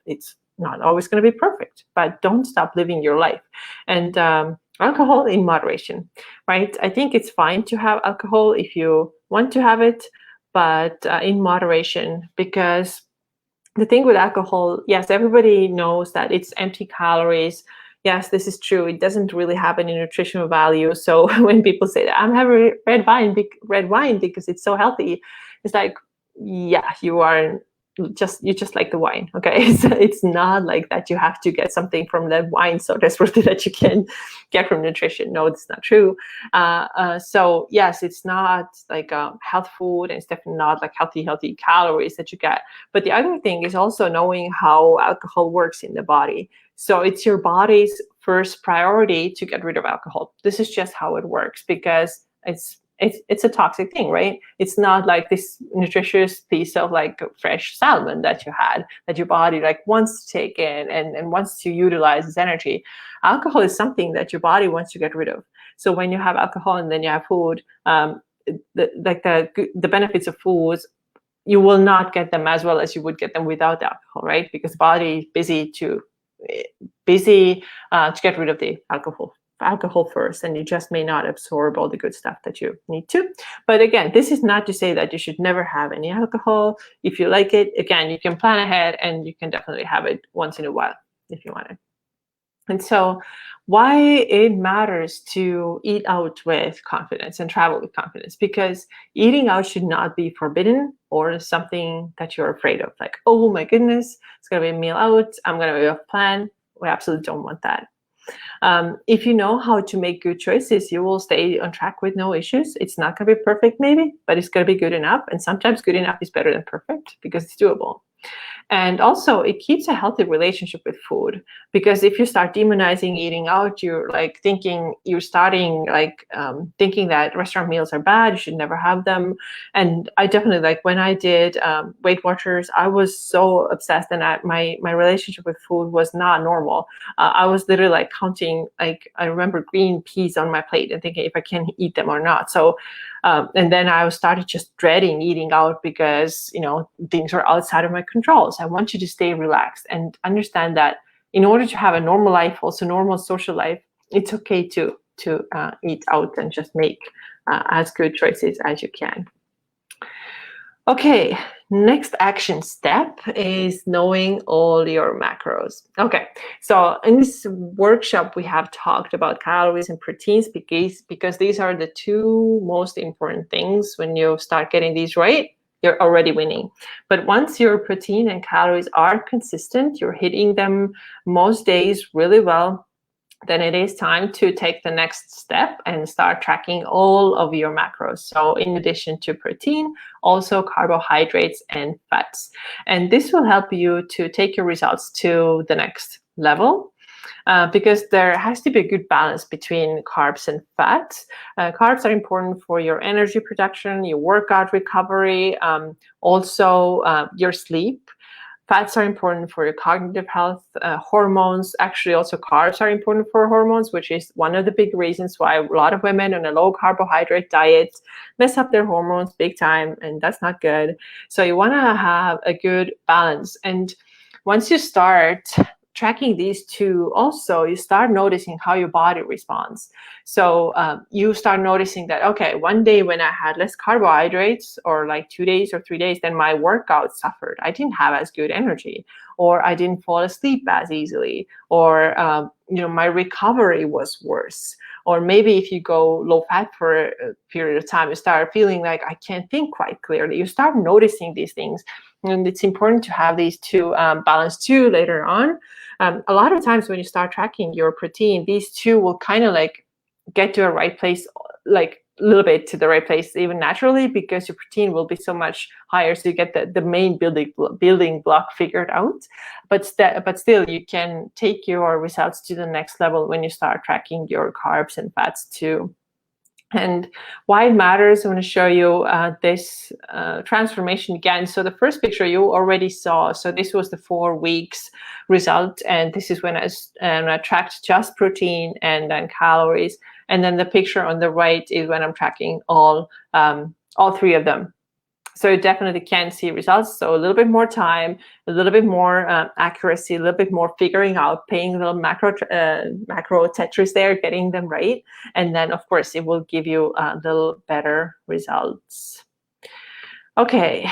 it's not always going to be perfect, but don't stop living your life. And alcohol in moderation, right? I think it's fine to have alcohol if you want to have it, but in moderation, because the thing with alcohol, yes, everybody knows that it's empty calories. Yes, this is true. It doesn't really have any nutritional value. So when people say that I'm having red wine because it's so healthy, it's like, yeah, you are you just like the wine, okay? It's not like that you have to get something from the wine so desperately that you can get from nutrition. No, it's not true. So yes, it's not like health food, and it's definitely not like healthy calories that you get. But the other thing is also knowing how alcohol works in the body. So it's your body's first priority to get rid of alcohol. This is just how it works, because it's a toxic thing, right? It's not like this nutritious piece of like fresh salmon that you had, that your body like wants to take in and wants to utilize as energy. Alcohol is something that your body wants to get rid of. So when you have alcohol and then you have food, the benefits of foods, you will not get them as well as you would get them without alcohol, right? Because the body is busy to get rid of the alcohol first, and you just may not absorb all the good stuff that you need to. But again, this is not to say that you should never have any alcohol. If you like it, again, you can plan ahead, and you can definitely have it once in a while if you want it. And so why it matters to eat out with confidence and travel with confidence, because eating out should not be forbidden or something that you're afraid of. Like, oh my goodness, it's going to be a meal out, I'm going to be off plan. We absolutely don't want that. If you know how to make good choices, you will stay on track with no issues. It's not going to be perfect maybe, but it's going to be good enough. And sometimes good enough is better than perfect because it's doable. And also, it keeps a healthy relationship with food, because if you start demonizing eating out, you're like thinking that restaurant meals are bad, you should never have them. And I definitely, like when I did Weight Watchers, I was so obsessed, and my relationship with food was not normal. I was literally like counting, like I remember green peas on my plate and thinking if I can eat them or not. So and then I started just dreading eating out because, things are outside of my control. So I want you to stay relaxed and understand that in order to have a normal life, also normal social life, it's okay to eat out and just make as good choices as you can. Okay, next action step is knowing all your macros. Okay, so in this workshop, we have talked about calories and proteins because these are the two most important things. When you start getting these right, you're already winning. But once your protein and calories are consistent, you're hitting them most days really well, then it is time to take the next step and start tracking all of your macros. So in addition to protein, also carbohydrates and fats. And this will help you to take your results to the next level. Because there has to be a good balance between carbs and fats. Carbs are important for your energy production, your workout recovery, also your sleep. Fats are important for your cognitive health, hormones. Actually, also carbs are important for hormones, which is one of the big reasons why a lot of women on a low carbohydrate diet mess up their hormones big time, and that's not good. So you want to have a good balance. And once you start tracking these two, also you start noticing how your body responds. So you start noticing that, okay, one day when I had less carbohydrates, or like 2 days or 3 days, then my workout suffered. I didn't have as good energy, or I didn't fall asleep as easily, or my recovery was worse. Or maybe if you go low fat for a period of time, you start feeling like I can't think quite clearly. You start noticing these things. And it's important to have these two balanced too later on. A lot of times when you start tracking your protein, these two will kind of like get to a right place, like a little bit to the right place even naturally, because your protein will be so much higher. So you get the main building block figured out. But still, you can take your results to the next level when you start tracking your carbs and fats too. And why it matters, I want to show you this transformation again. So the first picture you already saw. So this was the 4 weeks result. And this is when I tracked just protein and then calories. And then the picture on the right is when I'm tracking all three of them. So you definitely can see results. So a little bit more time, a little bit more accuracy, a little bit more figuring out, paying a little macro Tetris there, getting them right. And then, of course, it will give you a little better results. Okay,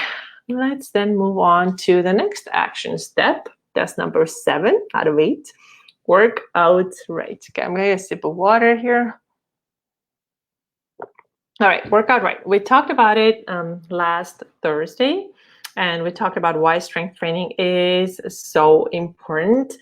let's then move on to the next action step. That's number 7 out of 8. Work out right. Okay, I'm going to get a sip of water here. All right, workout right. We talked about it last Thursday. And we talked about why strength training is so important.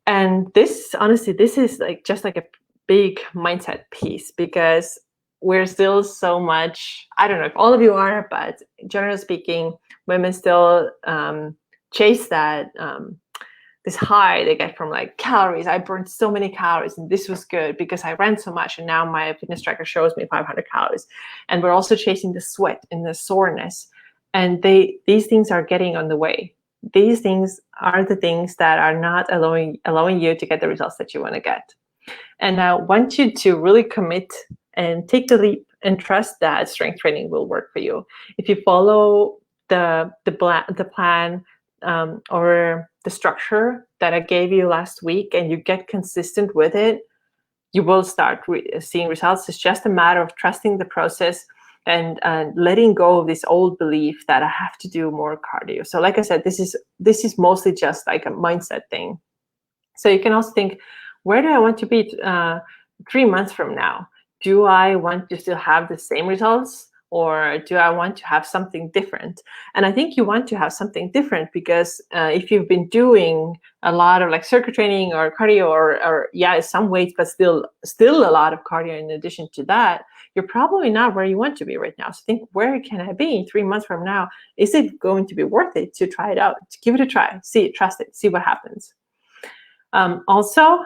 And this, honestly, this is like just like a big mindset piece, because we're still so much, I don't know if all of you are, but generally speaking, women still chase that this high they get from like calories. I burned so many calories and this was good because I ran so much, and now my fitness tracker shows me 500 calories. And we're also chasing the sweat and the soreness, and these things are getting on the way. These things are the things that are not allowing you to get the results that you want to get. And I want you to really commit and take the leap and trust that strength training will work for you. If you follow the plan or the structure that I gave you last week, and you get consistent with it, you will start seeing results. It's just a matter of trusting the process and letting go of this old belief that I have to do more cardio. So like I said, this is mostly just like a mindset thing. So you can also think, where do I want to be 3 months from now? Do I want to still have the same results, or do I want to have something different? And I think you want to have something different, because if you've been doing a lot of like circuit training or cardio, or yeah, some weights, but still a lot of cardio in addition to that, you're probably not where you want to be right now. So think, where can I be 3 months from now? Is it going to be worth it to try it out? To give it a try, see it, trust it, see what happens. Also,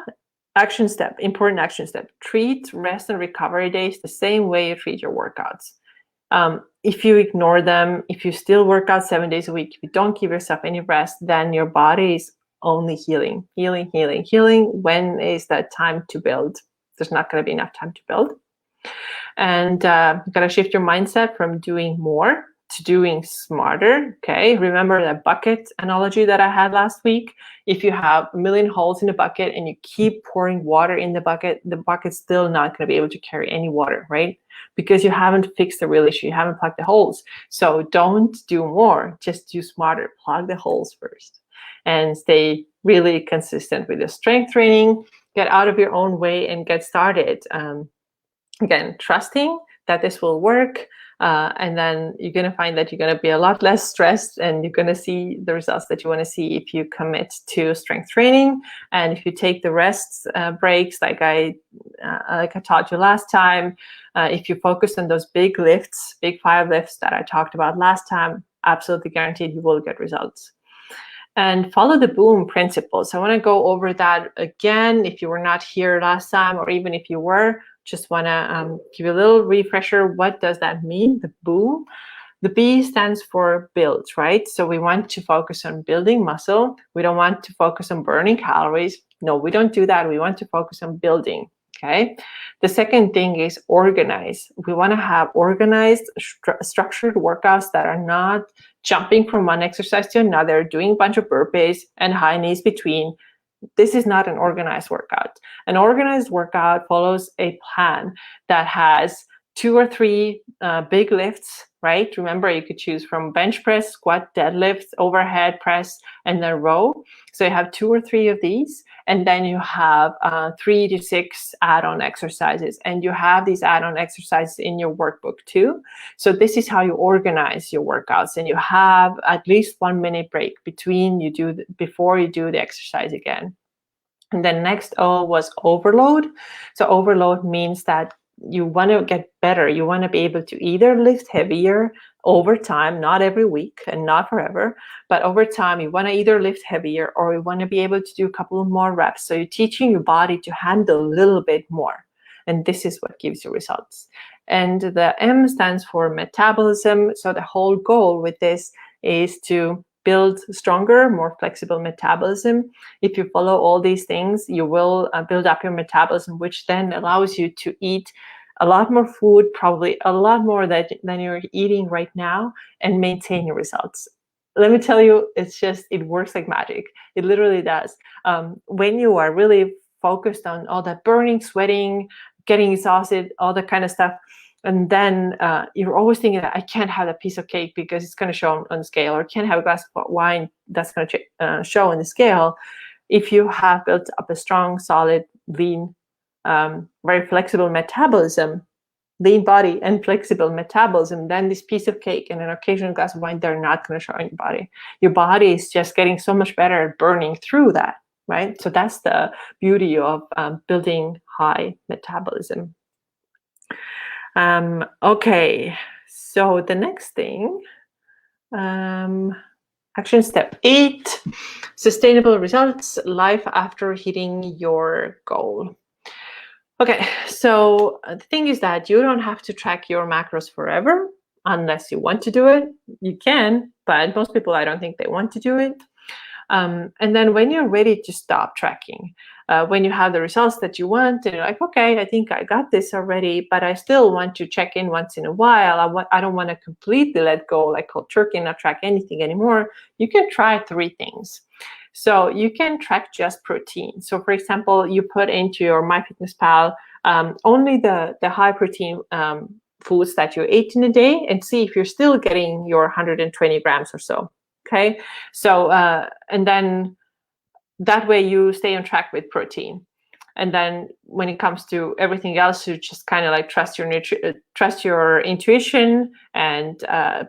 important action step, treat rest and recovery days the same way you treat your workouts. If you ignore them, if you still work out 7 days a week, if you don't give yourself any rest, then your body is only healing. When is that time to build? There's not going to be enough time to build. And you've got to shift your mindset from doing more to doing smarter. Okay, remember that bucket analogy that I had last week? If you have a million holes in the bucket and you keep pouring water in the bucket's still not going to be able to carry any water, right? Because you haven't fixed the real issue, you haven't plugged the holes. So don't do more, just do smarter. Plug the holes first and stay really consistent with your strength training. Get out of your own way and get started. Again, trusting that this will work. And then you're going to find that you're going to be a lot less stressed, and you're going to see the results that you want to see if you commit to strength training. And if you take the rest breaks, like I taught you last time, if you focus on those big lifts, big 5 lifts that I talked about last time, absolutely guaranteed you will get results. And follow the boom principle. So I want to go over that again. If you were not here last time, or even if you were, just want to give you a little refresher. What does that mean, the boom? The B stands for build, right? So we want to focus on building muscle. We don't want to focus on burning calories. No, we don't do that. We want to focus on building, okay? The second thing is organize. We want to have organized, structured workouts that are not jumping from one exercise to another, doing a bunch of burpees and high knees between. This is not an organized workout. An organized workout follows a plan that has 2 or 3 big lifts, right? Remember, you could choose from bench press, squat, deadlifts, overhead press, and then row. So you have 2 or 3 of these, and then you have 3 to 6 add-on exercises, and you have these add-on exercises in your workbook too. So this is how you organize your workouts, and you have at least 1 minute break between before you do the exercise again. And then next O was overload. So overload means that you want to get better. You want to be able to either lift heavier over time, not every week and not forever, but over time you want to either lift heavier, or you want to be able to do a couple more reps. So you're teaching your body to handle a little bit more. And this is what gives you results. And the M stands for metabolism. So the whole goal with this is to build stronger, more flexible metabolism. If you follow all these things, you will build up your metabolism, which then allows you to eat a lot more food, probably a lot more than you're eating right now, and maintain your results. Let me tell you, it works like magic. It literally does. When you are really focused on all that burning, sweating, getting exhausted, all that kind of stuff, and then you're always thinking that I can't have that piece of cake because it's going to show on the scale, or can't have a glass of wine that's going to show on the scale. If you have built up a strong, solid, lean, very flexible metabolism, lean body and flexible metabolism, then this piece of cake and an occasional glass of wine, they're not going to show in your body. Your body is just getting so much better at burning through that, right? So that's the beauty of building high metabolism. Okay, so the next thing, action step 8, sustainable results, life after hitting your goal. Okay, so the thing is that you don't have to track your macros forever unless you want to do it. You can, but most people, I don't think they want to do it. And then when you're ready to stop tracking, when you have the results that you want, and you're like, okay, I think I got this already, but I still want to check in once in a while. I don't want to completely let go, like cold turkey, not track anything anymore. You can try 3 things. So you can track just protein. So for example, you put into your MyFitnessPal only the high protein foods that you ate in a day, and see if you're still getting your 120 grams or so. Okay, so and then that way you stay on track with protein. And then when it comes to everything else, you just kind of like trust your intuition, and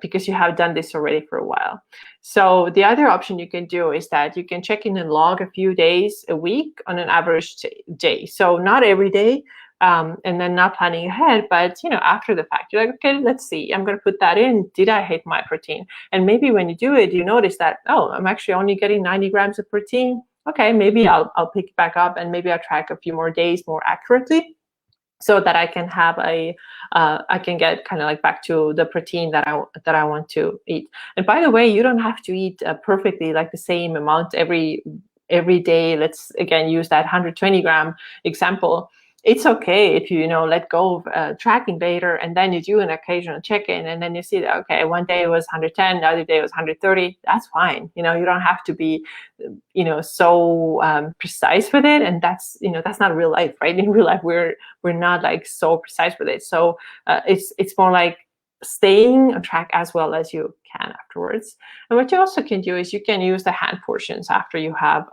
because you have done this already for a while. So the other option you can do is that you can check in and log a few days a week on an average day. So not every day, and then not planning ahead, but after the fact, you're like, okay, let's see, I'm going to put that in. Did I hit my protein? And maybe when you do it, you notice that, oh, I'm actually only getting 90 grams of protein. Okay, maybe I'll pick it back up, and maybe I'll track a few more days more accurately, so that I can have I can get kind of like back to the protein that I want to eat. And by the way, you don't have to eat perfectly like the same amount every day. Let's again use that 120 gram example. It's okay if you let go of tracking later, and then you do an occasional check-in, and then you see that, okay, one day it was 110, the other day it was 130. That's fine. You don't have to be so precise with it, and that's not real life, right? In real life, we're not like so precise with it. So it's more like staying on track as well as you can afterwards. And what you also can do is you can use the hand portions after you have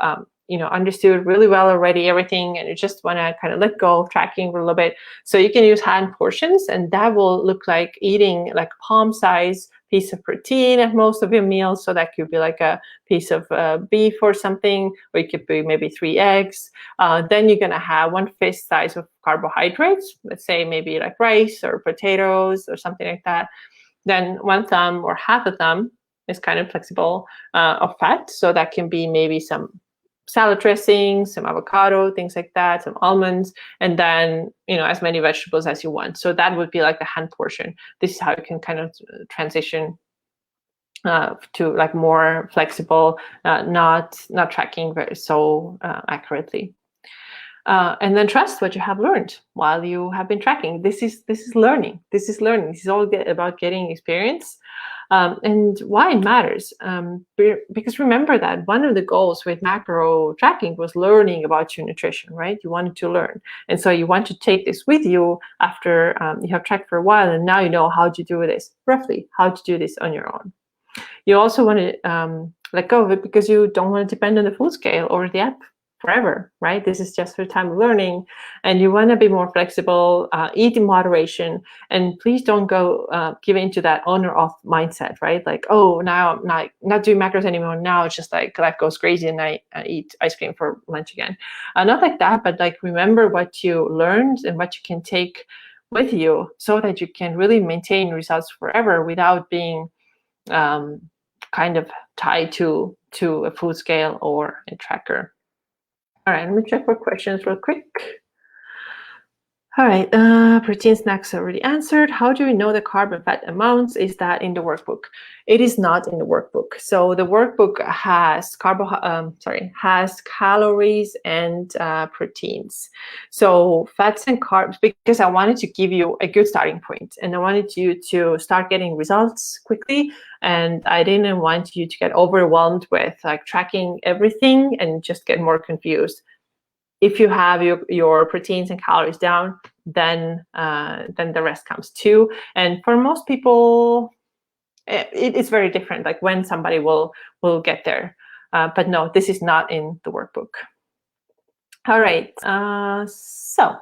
understood really well already everything, and you just want to kind of let go of tracking for a little bit. So you can use hand portions, and that will look like eating like palm size piece of protein at most of your meals. So that could be like a piece of beef or something, or it could be maybe 3 eggs. Then you're going to have 1 fist size of carbohydrates, let's say maybe like rice or potatoes or something like that. Then 1 thumb or half a thumb is kind of flexible of fat. So that can be maybe some salad dressing, some avocado, things like that, some almonds, and then as many vegetables as you want. So that would be like the hand portion. This is how you can kind of transition to like more flexible, not tracking so accurately. And then trust what you have learned while you have been tracking. This is learning. This is learning. This is all about getting experience. And why it matters, because remember that one of the goals with macro tracking was learning about your nutrition, right? You wanted to learn. And so you want to take this with you after you have tracked for a while, and now you know how to do this, roughly how to do this on your own. You also want to let go of it because you don't want to depend on the food scale or the app forever, right? This is just for time of learning, and you want to be more flexible, eat in moderation, and please don't go give into that on or off mindset, right? Like, oh, now I'm not doing macros anymore. Now it's just like life goes crazy and I eat ice cream for lunch again. Not like that, but like remember what you learned and what you can take with you, so that you can really maintain results forever without being kind of tied to a food scale or a tracker. All right, let me check for questions real quick. All right, protein snacks already answered. How do we know the carb and fat amounts? Is that in the workbook? It is not in the workbook. So the workbook has has calories and proteins. So fats and carbs, because I wanted to give you a good starting point, and I wanted you to start getting results quickly, and I didn't want you to get overwhelmed with like tracking everything and just get more confused. If you have your proteins and calories down, then the rest comes too. And for most people, it's very different, like when somebody will get there. But no, this is not in the workbook. All right, so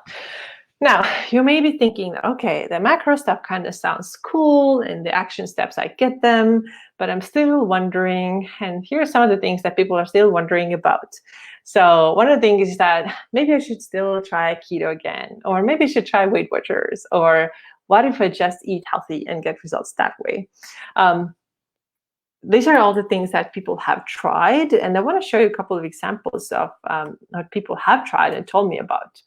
Now, you may be thinking that, okay, the macro stuff kind of sounds cool and the action steps, I get them, but I'm still wondering. And here are some of the things that people are still wondering about. So one of the things is that maybe I should still try keto again, or maybe I should try Weight Watchers, or what if I just eat healthy and get results that way? These are all the things that people have tried. And I want to show you a couple of examples of what people have tried and told me about.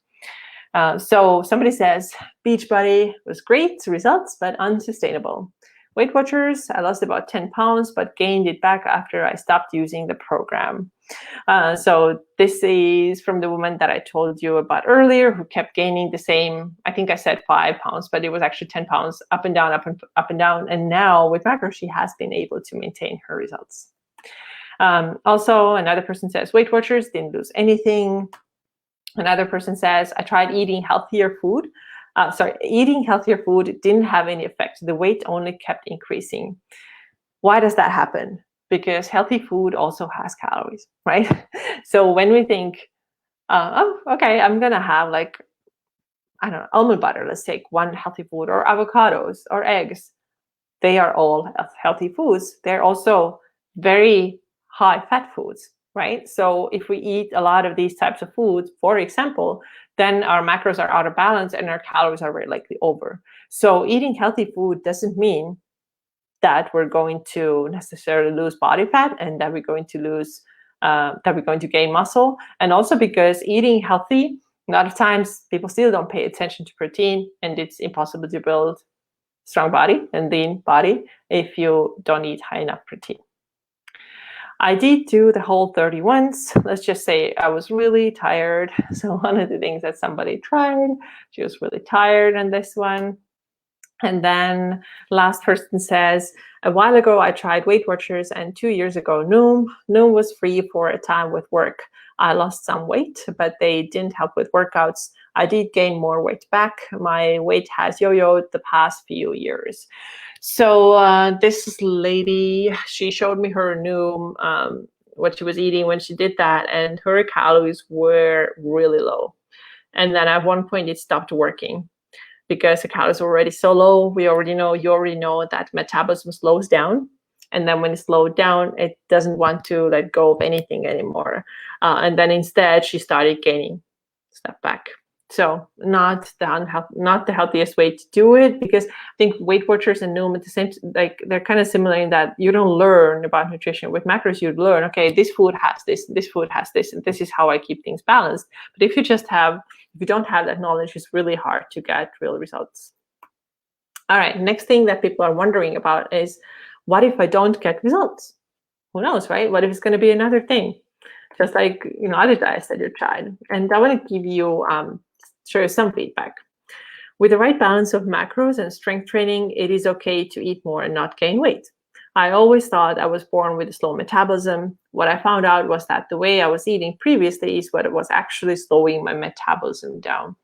So somebody says, Beachbody was great results, but unsustainable. Weight Watchers, I lost about 10 pounds, but gained it back after I stopped using the program. So this is from the woman that I told you about earlier, who kept gaining the same, I think I said 5 pounds, but it was actually 10 pounds up and down, up and down. And now with macro, she has been able to maintain her results. Also, another person says, Weight Watchers didn't lose anything. Another person says, I tried eating healthier food. Eating healthier food didn't have any effect. The weight only kept increasing. Why does that happen? Because healthy food also has calories, right? So when we think, okay, I'm going to have like, I don't know, almond butter, let's take one healthy food, or avocados or eggs. They are all healthy foods. They're also very high fat foods, right? So if we eat a lot of these types of foods, for example, then our macros are out of balance and our calories are very likely over. So eating healthy food doesn't mean that we're going to necessarily lose body fat and that we're going to gain muscle. And also because eating healthy, a lot of times people still don't pay attention to protein, and it's impossible to build strong body and lean body if you don't eat high enough protein. I did do the Whole30 once. Let's just say I was really tired. So one of the things that somebody tried, she was really tired on this one. And then last person says, a while ago I tried Weight Watchers, and 2 years ago Noom was free for a time with work. I lost some weight, but they didn't help with workouts. I did gain more weight back. My weight has yo-yoed the past few years. So this lady, she showed me her Noom, what she was eating when she did that, and her calories were really low. And then at one point it stopped working, because the calories were already so low. You already know that metabolism slows down. And then when it slowed down, it doesn't want to let go of anything anymore. And then instead, she started gaining stuff back. So not the healthiest way to do it, because I think Weight Watchers and Noom at the same, like they're kind of similar in that you don't learn about nutrition. With macros, you learn, okay, this food has this food has this, and this is how I keep things balanced. But if you don't have that knowledge, it's really hard to get real results. All right, next thing that people are wondering about is, what if I don't get results? Who knows, right? What if it's going to be another thing? Just like, other diets that you've tried. And I want to give you, show you some feedback. With the right balance of macros and strength training, it is okay to eat more and not gain weight. I always thought I was born with a slow metabolism. What I found out was that the way I was eating previously is what was actually slowing my metabolism down.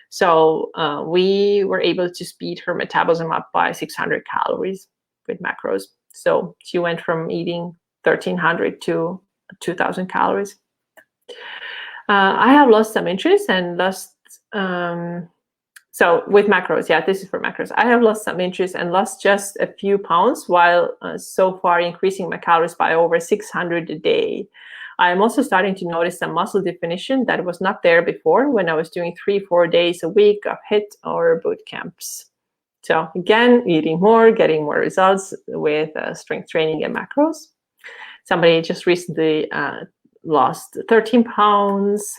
So we were able to speed her metabolism up by 600 calories with macros. So she went from eating 1,300 to 2,000 calories. I have lost some interest and lost... So with macros, this is for macros. I have lost some interest and lost just a few pounds, while so far increasing my calories by over 600 a day. I'm also starting to notice some muscle definition that was not there before when I was doing 3-4 days a week of HIIT or boot camps. So again, eating more, getting more results with strength training and macros. Somebody just recently lost 13 pounds.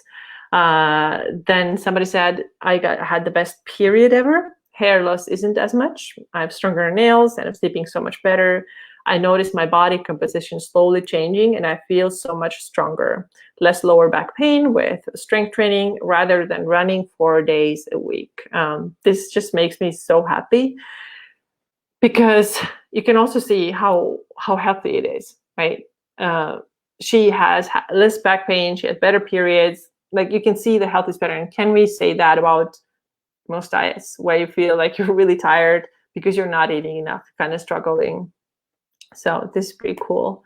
Then somebody said, I had the best period ever. Hair loss isn't as much. I have stronger nails and I'm sleeping so much better. I notice my body composition slowly changing and I feel so much stronger. Less lower back pain with strength training rather than running 4 days a week. This just makes me so happy, because you can also see how healthy it is, right? She has less back pain. She has better periods. Like, you can see the health is better. And can we say that about most diets, where you feel like you're really tired because you're not eating enough, kind of struggling? So this is pretty cool.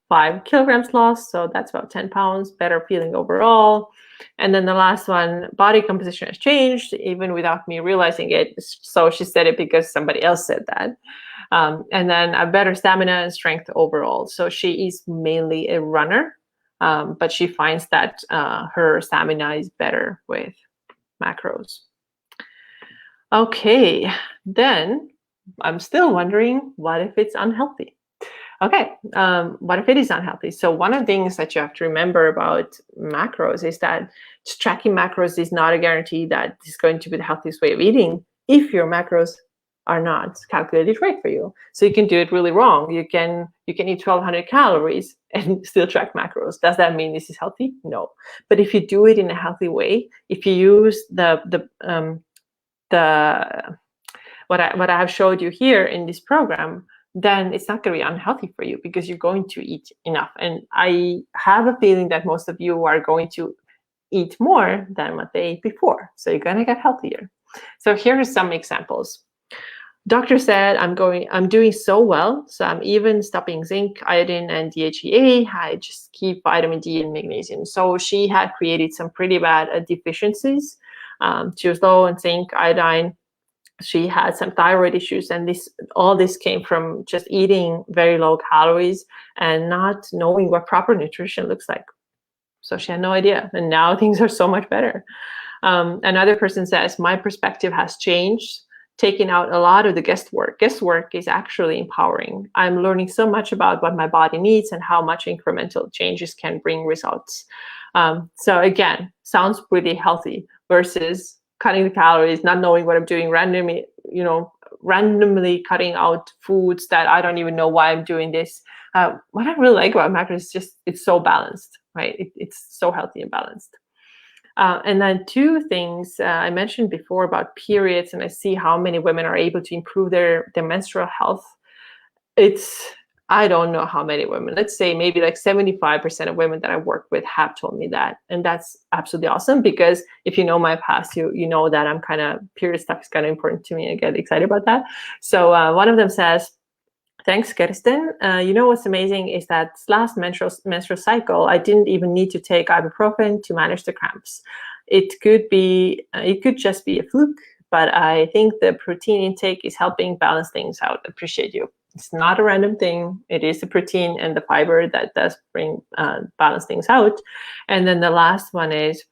5 kilograms lost, so that's about 10 pounds, better feeling overall. And then the last one, body composition has changed, even without me realizing it. So she said it because somebody else said that. And then a better stamina and strength overall. So she is mainly a runner, but she finds that her stamina is better with macros. Okay, then I'm still wondering, what if it's unhealthy? Okay, what if it is unhealthy? So one of the things that you have to remember about macros is that tracking macros is not a guarantee that it's going to be the healthiest way of eating if your macros are not calculated right for you. So you can do it really wrong. You can eat 1,200 calories and still track macros. Does that mean this is healthy? No. But if you do it in a healthy way, if you use what I have showed you here in this program, then it's not going to be unhealthy for you because you're going to eat enough. And I have a feeling that most of you are going to eat more than what they ate before. So you're going to get healthier. So here are some examples. Doctor said, I'm doing so well. So I'm even stopping zinc, iodine, and DHEA. I just keep vitamin D and magnesium. So she had created some pretty bad deficiencies. She was low on zinc, iodine. She had some thyroid issues, and all this came from just eating very low calories and not knowing what proper nutrition looks like. So she had no idea, and now things are so much better. Another person says, my perspective has changed, taking out a lot of the guesswork. Guesswork is actually empowering. I'm learning so much about what my body needs and how much incremental changes can bring results. So again, sounds pretty healthy versus cutting the calories, not knowing what I'm doing, randomly cutting out foods that I don't even know why I'm doing this. What I really like about macros is just it's so balanced, right? It's so healthy and balanced. And then two things I mentioned before about periods, and I see how many women are able to improve their menstrual health. I don't know how many women, let's say maybe like 75% of women that I work with have told me that. And that's absolutely awesome, because if you know my past, you know that I'm period stuff is kind of important to me. I get excited about that. So one of them says, thanks, Kirsten. You know what's amazing is that last menstrual cycle, I didn't even need to take ibuprofen to manage the cramps. It could just be a fluke, but I think the protein intake is helping balance things out. Appreciate you. It's not a random thing. It is the protein and the fiber that does bring balance things out. And then the last one is,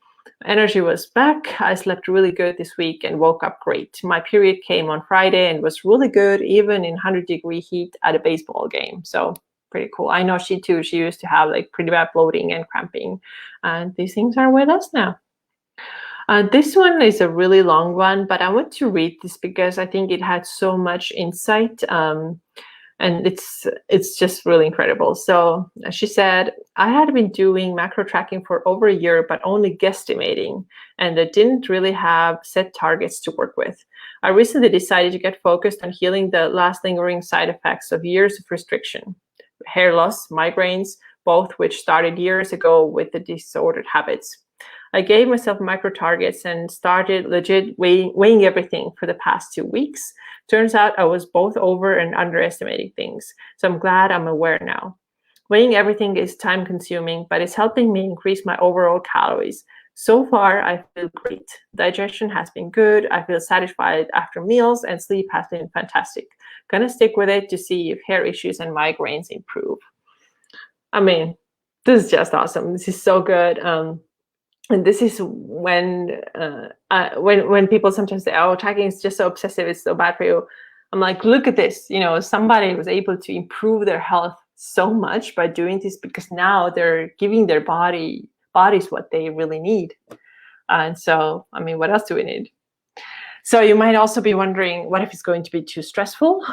energy was back. I slept really good this week and woke up great. My period came on Friday and was really good, even in 100-degree heat at a baseball game. So pretty cool. I know she too. She used to have like pretty bad bloating and cramping, and these things are with us now. This one is a really long one, but I want to read this because I think it had so much insight. And it's just really incredible. So she said, I had been doing macro tracking for over a year, but only guesstimating, and I didn't really have set targets to work with. I recently decided to get focused on healing the last lingering side effects of years of restriction, hair loss, migraines, both which started years ago with the disordered habits. I gave myself micro targets and started legit weighing everything for the past 2 weeks. Turns out I was both over and underestimating things. So I'm glad I'm aware now. Weighing everything is time consuming, but it's helping me increase my overall calories. So far, I feel great. Digestion has been good. I feel satisfied after meals, and sleep has been fantastic. Gonna stick with it to see if hair issues and migraines improve. I mean, this is just awesome. This is so good. And this is when people sometimes say, oh, tracking is just so obsessive, it's so bad for you. I'm like, look at this. Somebody was able to improve their health so much by doing this, because now they're giving their bodies what they really need. And so, I mean, what else do we need? So you might also be wondering, what if it's going to be too stressful?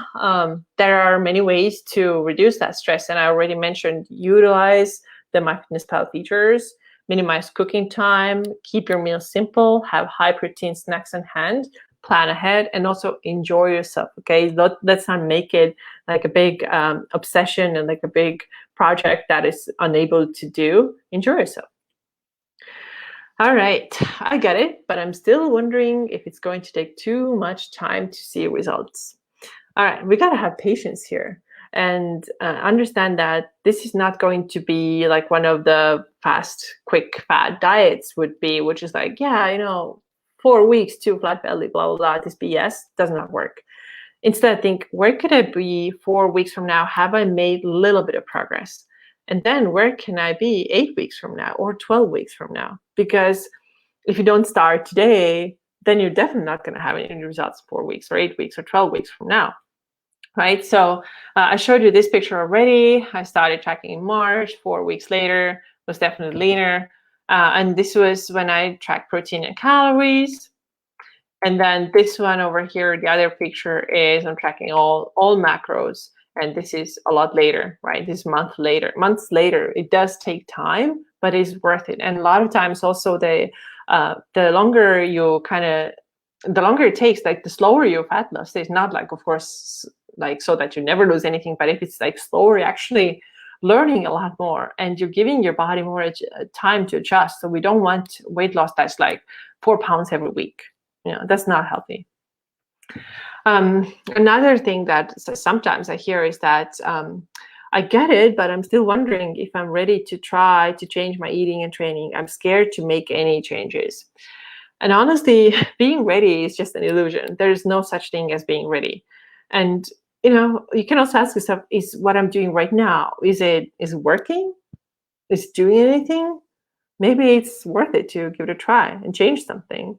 There are many ways to reduce that stress. And I already mentioned, utilize the MyFitnessPal features, minimize cooking time, keep your meals simple, have high protein snacks on hand, plan ahead, and also enjoy yourself, okay? Let's not make it like a big obsession and like a big project that is unable to do. Enjoy yourself. All right, I get it, but I'm still wondering if it's going to take too much time to see results. All right, we gotta have patience here. and understand that this is not going to be like one of the fast, quick, fat diets would be, which is like, yeah, 4 weeks to flat belly, blah, blah, blah. This BS does not work. Instead, think, where could I be 4 weeks from now? Have I made a little bit of progress? And then where can I be 8 weeks from now or 12 weeks from now? Because if you don't start today, then you're definitely not going to have any results 4 weeks or 8 weeks or 12 weeks from now. Right? So I showed you this picture already. I started tracking in March. 4 weeks later, was definitely leaner. And this was when I tracked protein and calories. And then this one over here, the other picture is I'm tracking all macros. And this is a lot later, right? This months later. It does take time, but it's worth it. And a lot of times also the longer the longer it takes, like the slower your fat loss. It's not like, of course, like so that you never lose anything, but if it's like slower, you're actually learning a lot more and you're giving your body more time to adjust. So we don't want weight loss that's like 4 pounds every week. That's not healthy. Another thing that sometimes I hear is that I get it, but I'm still wondering if I'm ready to try to change my eating and training. I'm scared to make any changes. And honestly, being ready is just an illusion. There's no such thing as being ready. And you can also ask yourself, is what I'm doing right now, is it working? Is it doing anything? Maybe it's worth it to give it a try and change something.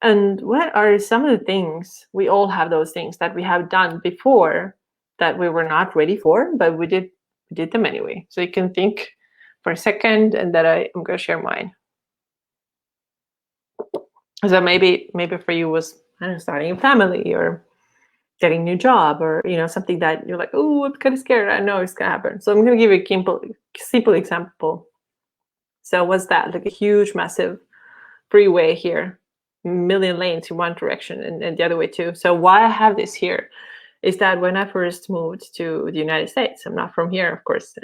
And what are some of the things, we all have those things that we have done before that we were not ready for, but we did them anyway. So you can think for a second, and then I'm going to share mine. So maybe for you was, I don't know, starting a family or getting a new job, or something that you're like, oh, I'm kind of scared. I know it's going to happen. So I'm going to give you a simple example. So what's that? Like a huge, massive freeway here, million lanes in one direction and the other way too. So why I have this here is that when I first moved to the United States, I'm not from here, of course,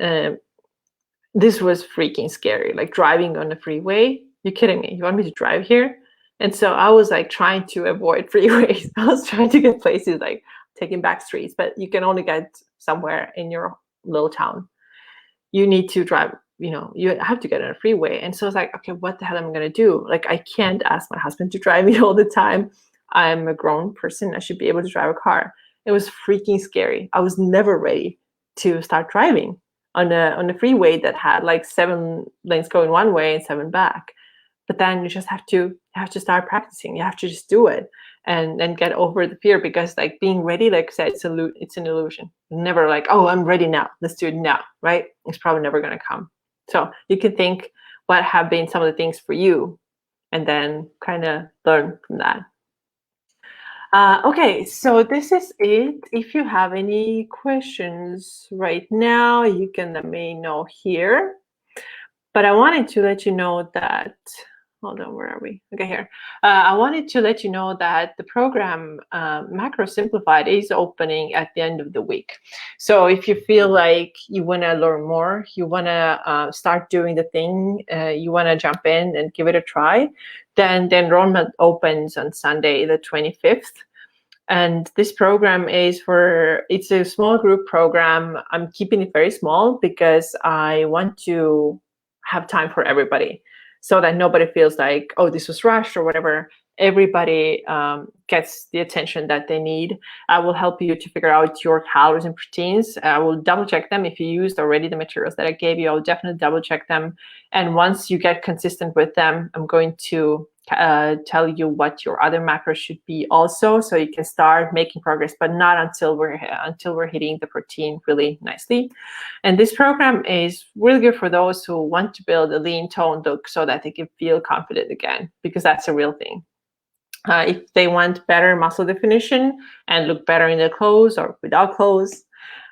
this was freaking scary. Like driving on the freeway. You kidding me? You want me to drive here? And so I was like trying to avoid freeways. I was trying to get places like taking back streets, but you can only get somewhere in your little town. You need to drive, you have to get on a freeway. And so I was like, okay, what the hell am I going to do? Like, I can't ask my husband to drive me all the time. I'm a grown person. I should be able to drive a car. It was freaking scary. I was never ready to start driving on a freeway that had like 7 lanes going one way and 7 back. But then you just have to start practicing. You have to just do it and get over the fear, because like being ready, like I said, it's an illusion. Never like, oh, I'm ready now. Let's do it now, right? It's probably never going to come. So you can think what have been some of the things for you, and then kind of learn from that. Okay, so this is it. If you have any questions right now, you can let me know here. But I wanted to let you know that, hold on, where are we? Okay, here. I wanted to let you know that the program Macro Simplified is opening at the end of the week. So if you feel like you want to learn more, you want to start doing the thing, you want to jump in and give it a try, then the enrollment opens on Sunday, the 25th. And this program it's a small group program. I'm keeping it very small because I want to have time for everybody, so that nobody feels like, oh, this was rushed or whatever. Everybody gets the attention that they need. I will help you to figure out your calories and proteins. I will double check them. If you used already the materials that I gave you, I'll definitely double check them. And once you get consistent with them, I'm going to tell you what your other macros should be also, so you can start making progress, but not until we're hitting the protein really nicely. And this program is really good for those who want to build a lean toned look so that they can feel confident again, because that's a real thing. If they want better muscle definition and look better in their clothes or without clothes,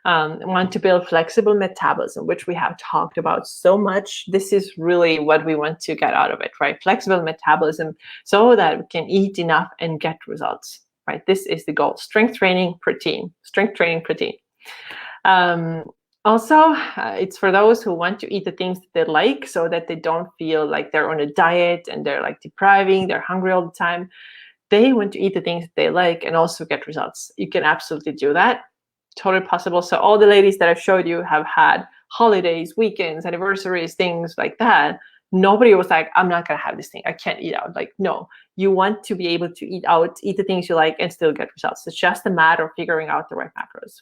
want to build flexible metabolism, which we have talked about so much. This is really what we want to get out of it, right? Flexible metabolism, so that we can eat enough and get results, right? This is the goal. Strength training, protein. Also, it's for those who want to eat the things that they like, so that they don't feel like they're on a diet and they're like depriving, they're hungry all the time. They want to eat the things that they like and also get results. You can absolutely do that. totally possible. So all the ladies that I've showed you have had holidays, weekends, anniversaries, things like that. Nobody was like, I'm not going to have this thing. I can't eat out. Like, no, you want to be able to eat out, eat the things you like, and still get results. It's just a matter of figuring out the right macros.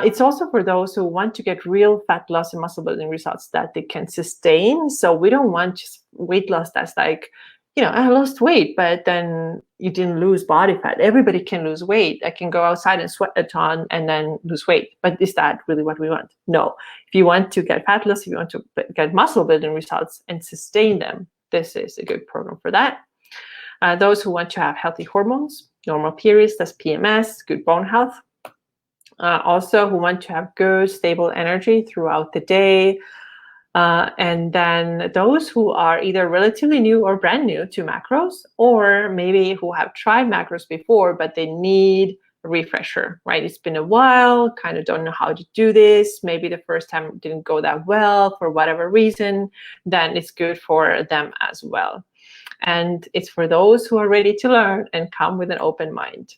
It's also for those who want to get real fat loss and muscle building results that they can sustain. So we don't want just weight loss that's like, I lost weight, but then you didn't lose body fat. Everybody can lose weight. I can go outside and sweat a ton and then lose weight. But is that really what we want? No. If you want to get fat loss, if you want to get muscle building results and sustain them, this is a good program for that. Those who want to have healthy hormones, normal periods, that's PMS, good bone health. Also who want to have good, stable energy throughout the day. And then those who are either relatively new or brand new to macros, or maybe who have tried macros before, but they need a refresher, right? It's been a while, kind of don't know how to do this. Maybe the first time didn't go that well for whatever reason, then it's good for them as well. And it's for those who are ready to learn and come with an open mind.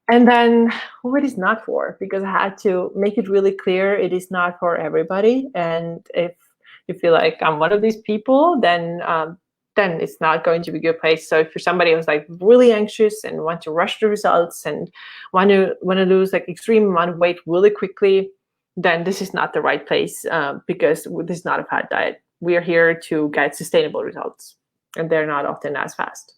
And then who it is not for, because I had to make it really clear it is not for everybody. And if you feel like I'm one of these people, then it's not going to be a good place. So if you're somebody who's like really anxious and want to rush the results and want to lose like extreme amount of weight really quickly, then this is not the right place, because this is not a fat diet. We are here to get sustainable results, and they're not often as fast.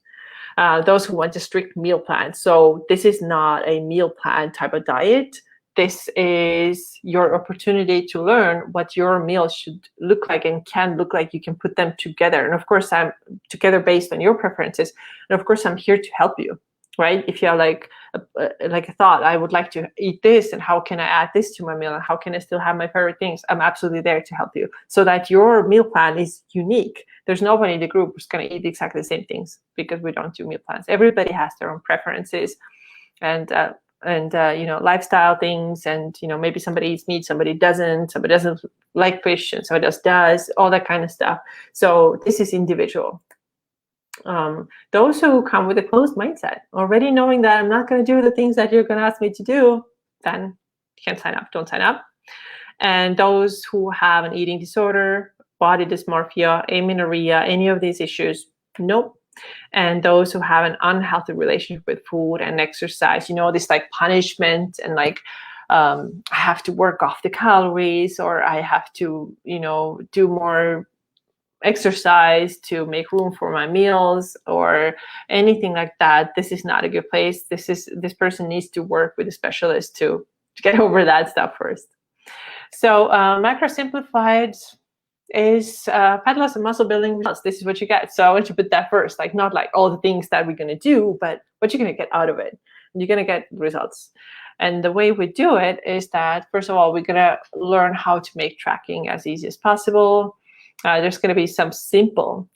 Those who want a strict meal plan. So this is not a meal plan type of diet. This is your opportunity to learn what your meal should look like and can look like. You can put them together. And of course, I'm together based on your preferences. And of course, I'm here to help you, right? If you have like a thought, I would like to eat this, and how can I add this to my meal? And how can I still have my favorite things? I'm absolutely there to help you so that your meal plan is unique. There's nobody in the group who's going to eat exactly the same things, because we don't do meal plans. Everybody has their own preferences and lifestyle things, and maybe somebody eats meat, somebody doesn't like fish, and somebody else does, all that kind of stuff. So this is individual. Those who come with a closed mindset, already knowing that I'm not going to do the things that you're going to ask me to do, then you can't sign up. Don't sign up. And those who have an eating disorder, body dysmorphia, amenorrhea, any of these issues, nope. And those who have an unhealthy relationship with food and exercise, this like punishment and like I have to work off the calories, or I have to do more exercise to make room for my meals, or anything like that. This is not a good place. This person needs to work with a specialist to get over that stuff first. So macro simplified is fat loss and muscle building results. This is what you get. So I want you to put that first, like not like all the things that we're going to do, but what you're going to get out of it. And you're going to get results. And the way we do it is that, first of all, we're going to learn how to make tracking as easy as possible. There's going to be some simple,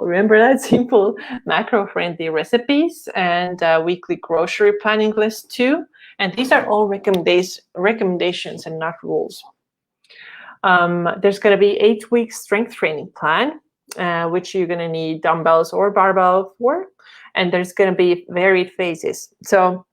remember that, simple macro-friendly recipes, and weekly grocery planning list too. And these are all recommendations and not rules. There's going to be 8-week strength training plan, which you're going to need dumbbells or barbell for. And there's going to be varied phases. So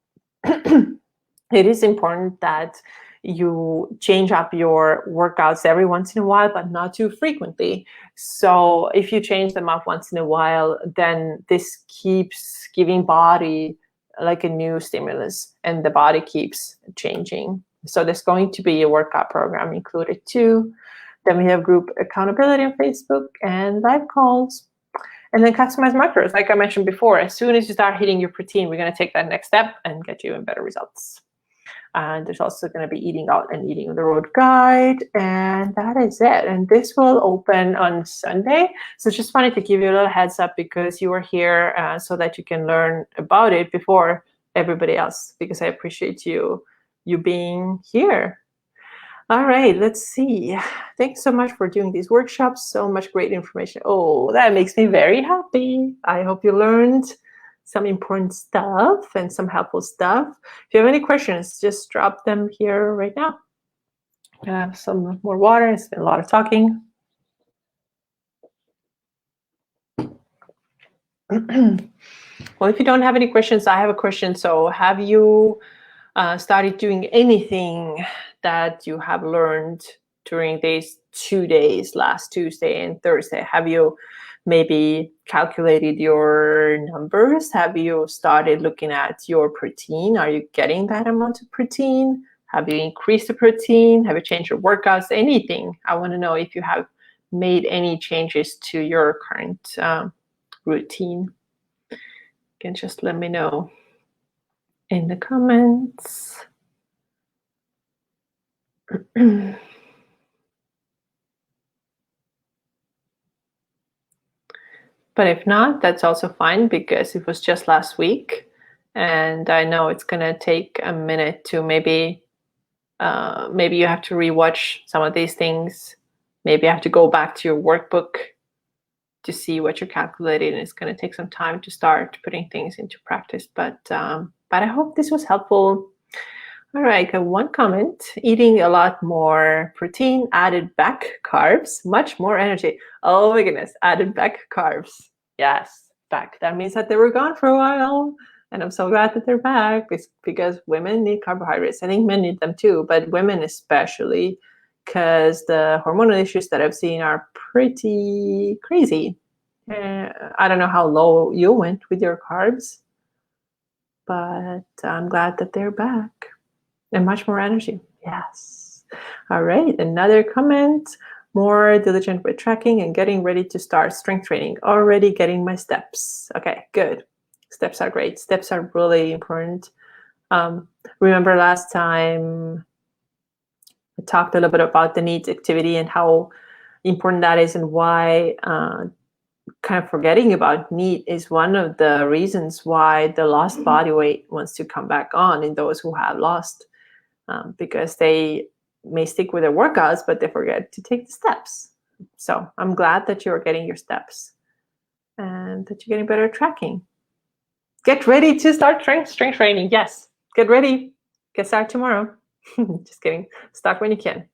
it is important that you change up your workouts every once in a while, but not too frequently. So if you change them up once in a while, then this keeps giving body like a new stimulus, and the body keeps changing. So there's going to be a workout program included too. Then we have group accountability on Facebook and live calls. And then customized macros, like I mentioned before. As soon as you start hitting your protein, we're going to take that next step and get you in better results. And there's also going to be eating out and eating on the road guide. And that is it. And this will open on Sunday. So just wanted to give you a little heads up, because you are here so that you can learn about it before everybody else, because I appreciate you being here. All right, let's see. Thanks so much for doing these workshops. So much great information. Oh, that makes me very happy. I hope you learned some important stuff and some helpful stuff. If you have any questions, just drop them here right now. Have some more water. It's been a lot of talking. Well, if you don't have any questions, I have a question. So have you started doing anything that you have learned during these 2 days, last Tuesday and Thursday? Have you maybe calculated your numbers? Have you started looking at your protein? Are you getting that amount of protein? Have you increased the protein? Have you changed your workouts? Anything. I want to know if you have made any changes to your current routine. You can just let me know in the comments. But if not, that's also fine because it was just last week. And I know it's going to take a minute to maybe you have to rewatch some of these things. Maybe you have to go back to your workbook to see what you're calculating. It's going to take some time to start putting things into practice. But I hope this was helpful. All right, got one comment. Eating a lot more protein, added back carbs, much more energy. Oh my goodness, added back carbs. Yes, back. That means that they were gone for a while. And I'm so glad that they're back because women need carbohydrates. I think men need them too, but women especially, because the hormonal issues that I've seen are pretty crazy. I don't know how low you went with your carbs, but I'm glad that they're back. And much more energy. Yes. All right. Another comment. More diligent with tracking and getting ready to start strength training. Already getting my steps. Okay, good. Steps are great. Steps are really important. Remember last time I talked a little bit about the NEAT activity and how important that is and why kind of forgetting about NEAT is one of the reasons why the lost body weight wants to come back on in those who have lost. Because they may stick with their workouts, but they forget to take the steps. So I'm glad that you're getting your steps and that you're getting better at tracking. Get ready to start strength training. Yes, get ready. Get started tomorrow. Just kidding. Start when you can.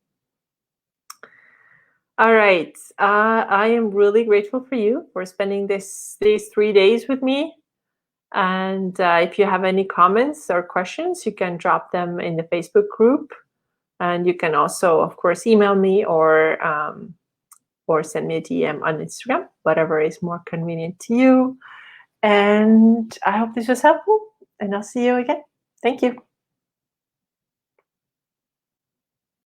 All right. I am really grateful for you for spending these 3 days with me. And if you have any comments or questions, you can drop them in the Facebook group. And you can also, of course, email me or send me a DM on Instagram, whatever is more convenient to you. And I hope this was helpful, and I'll see you again. Thank you.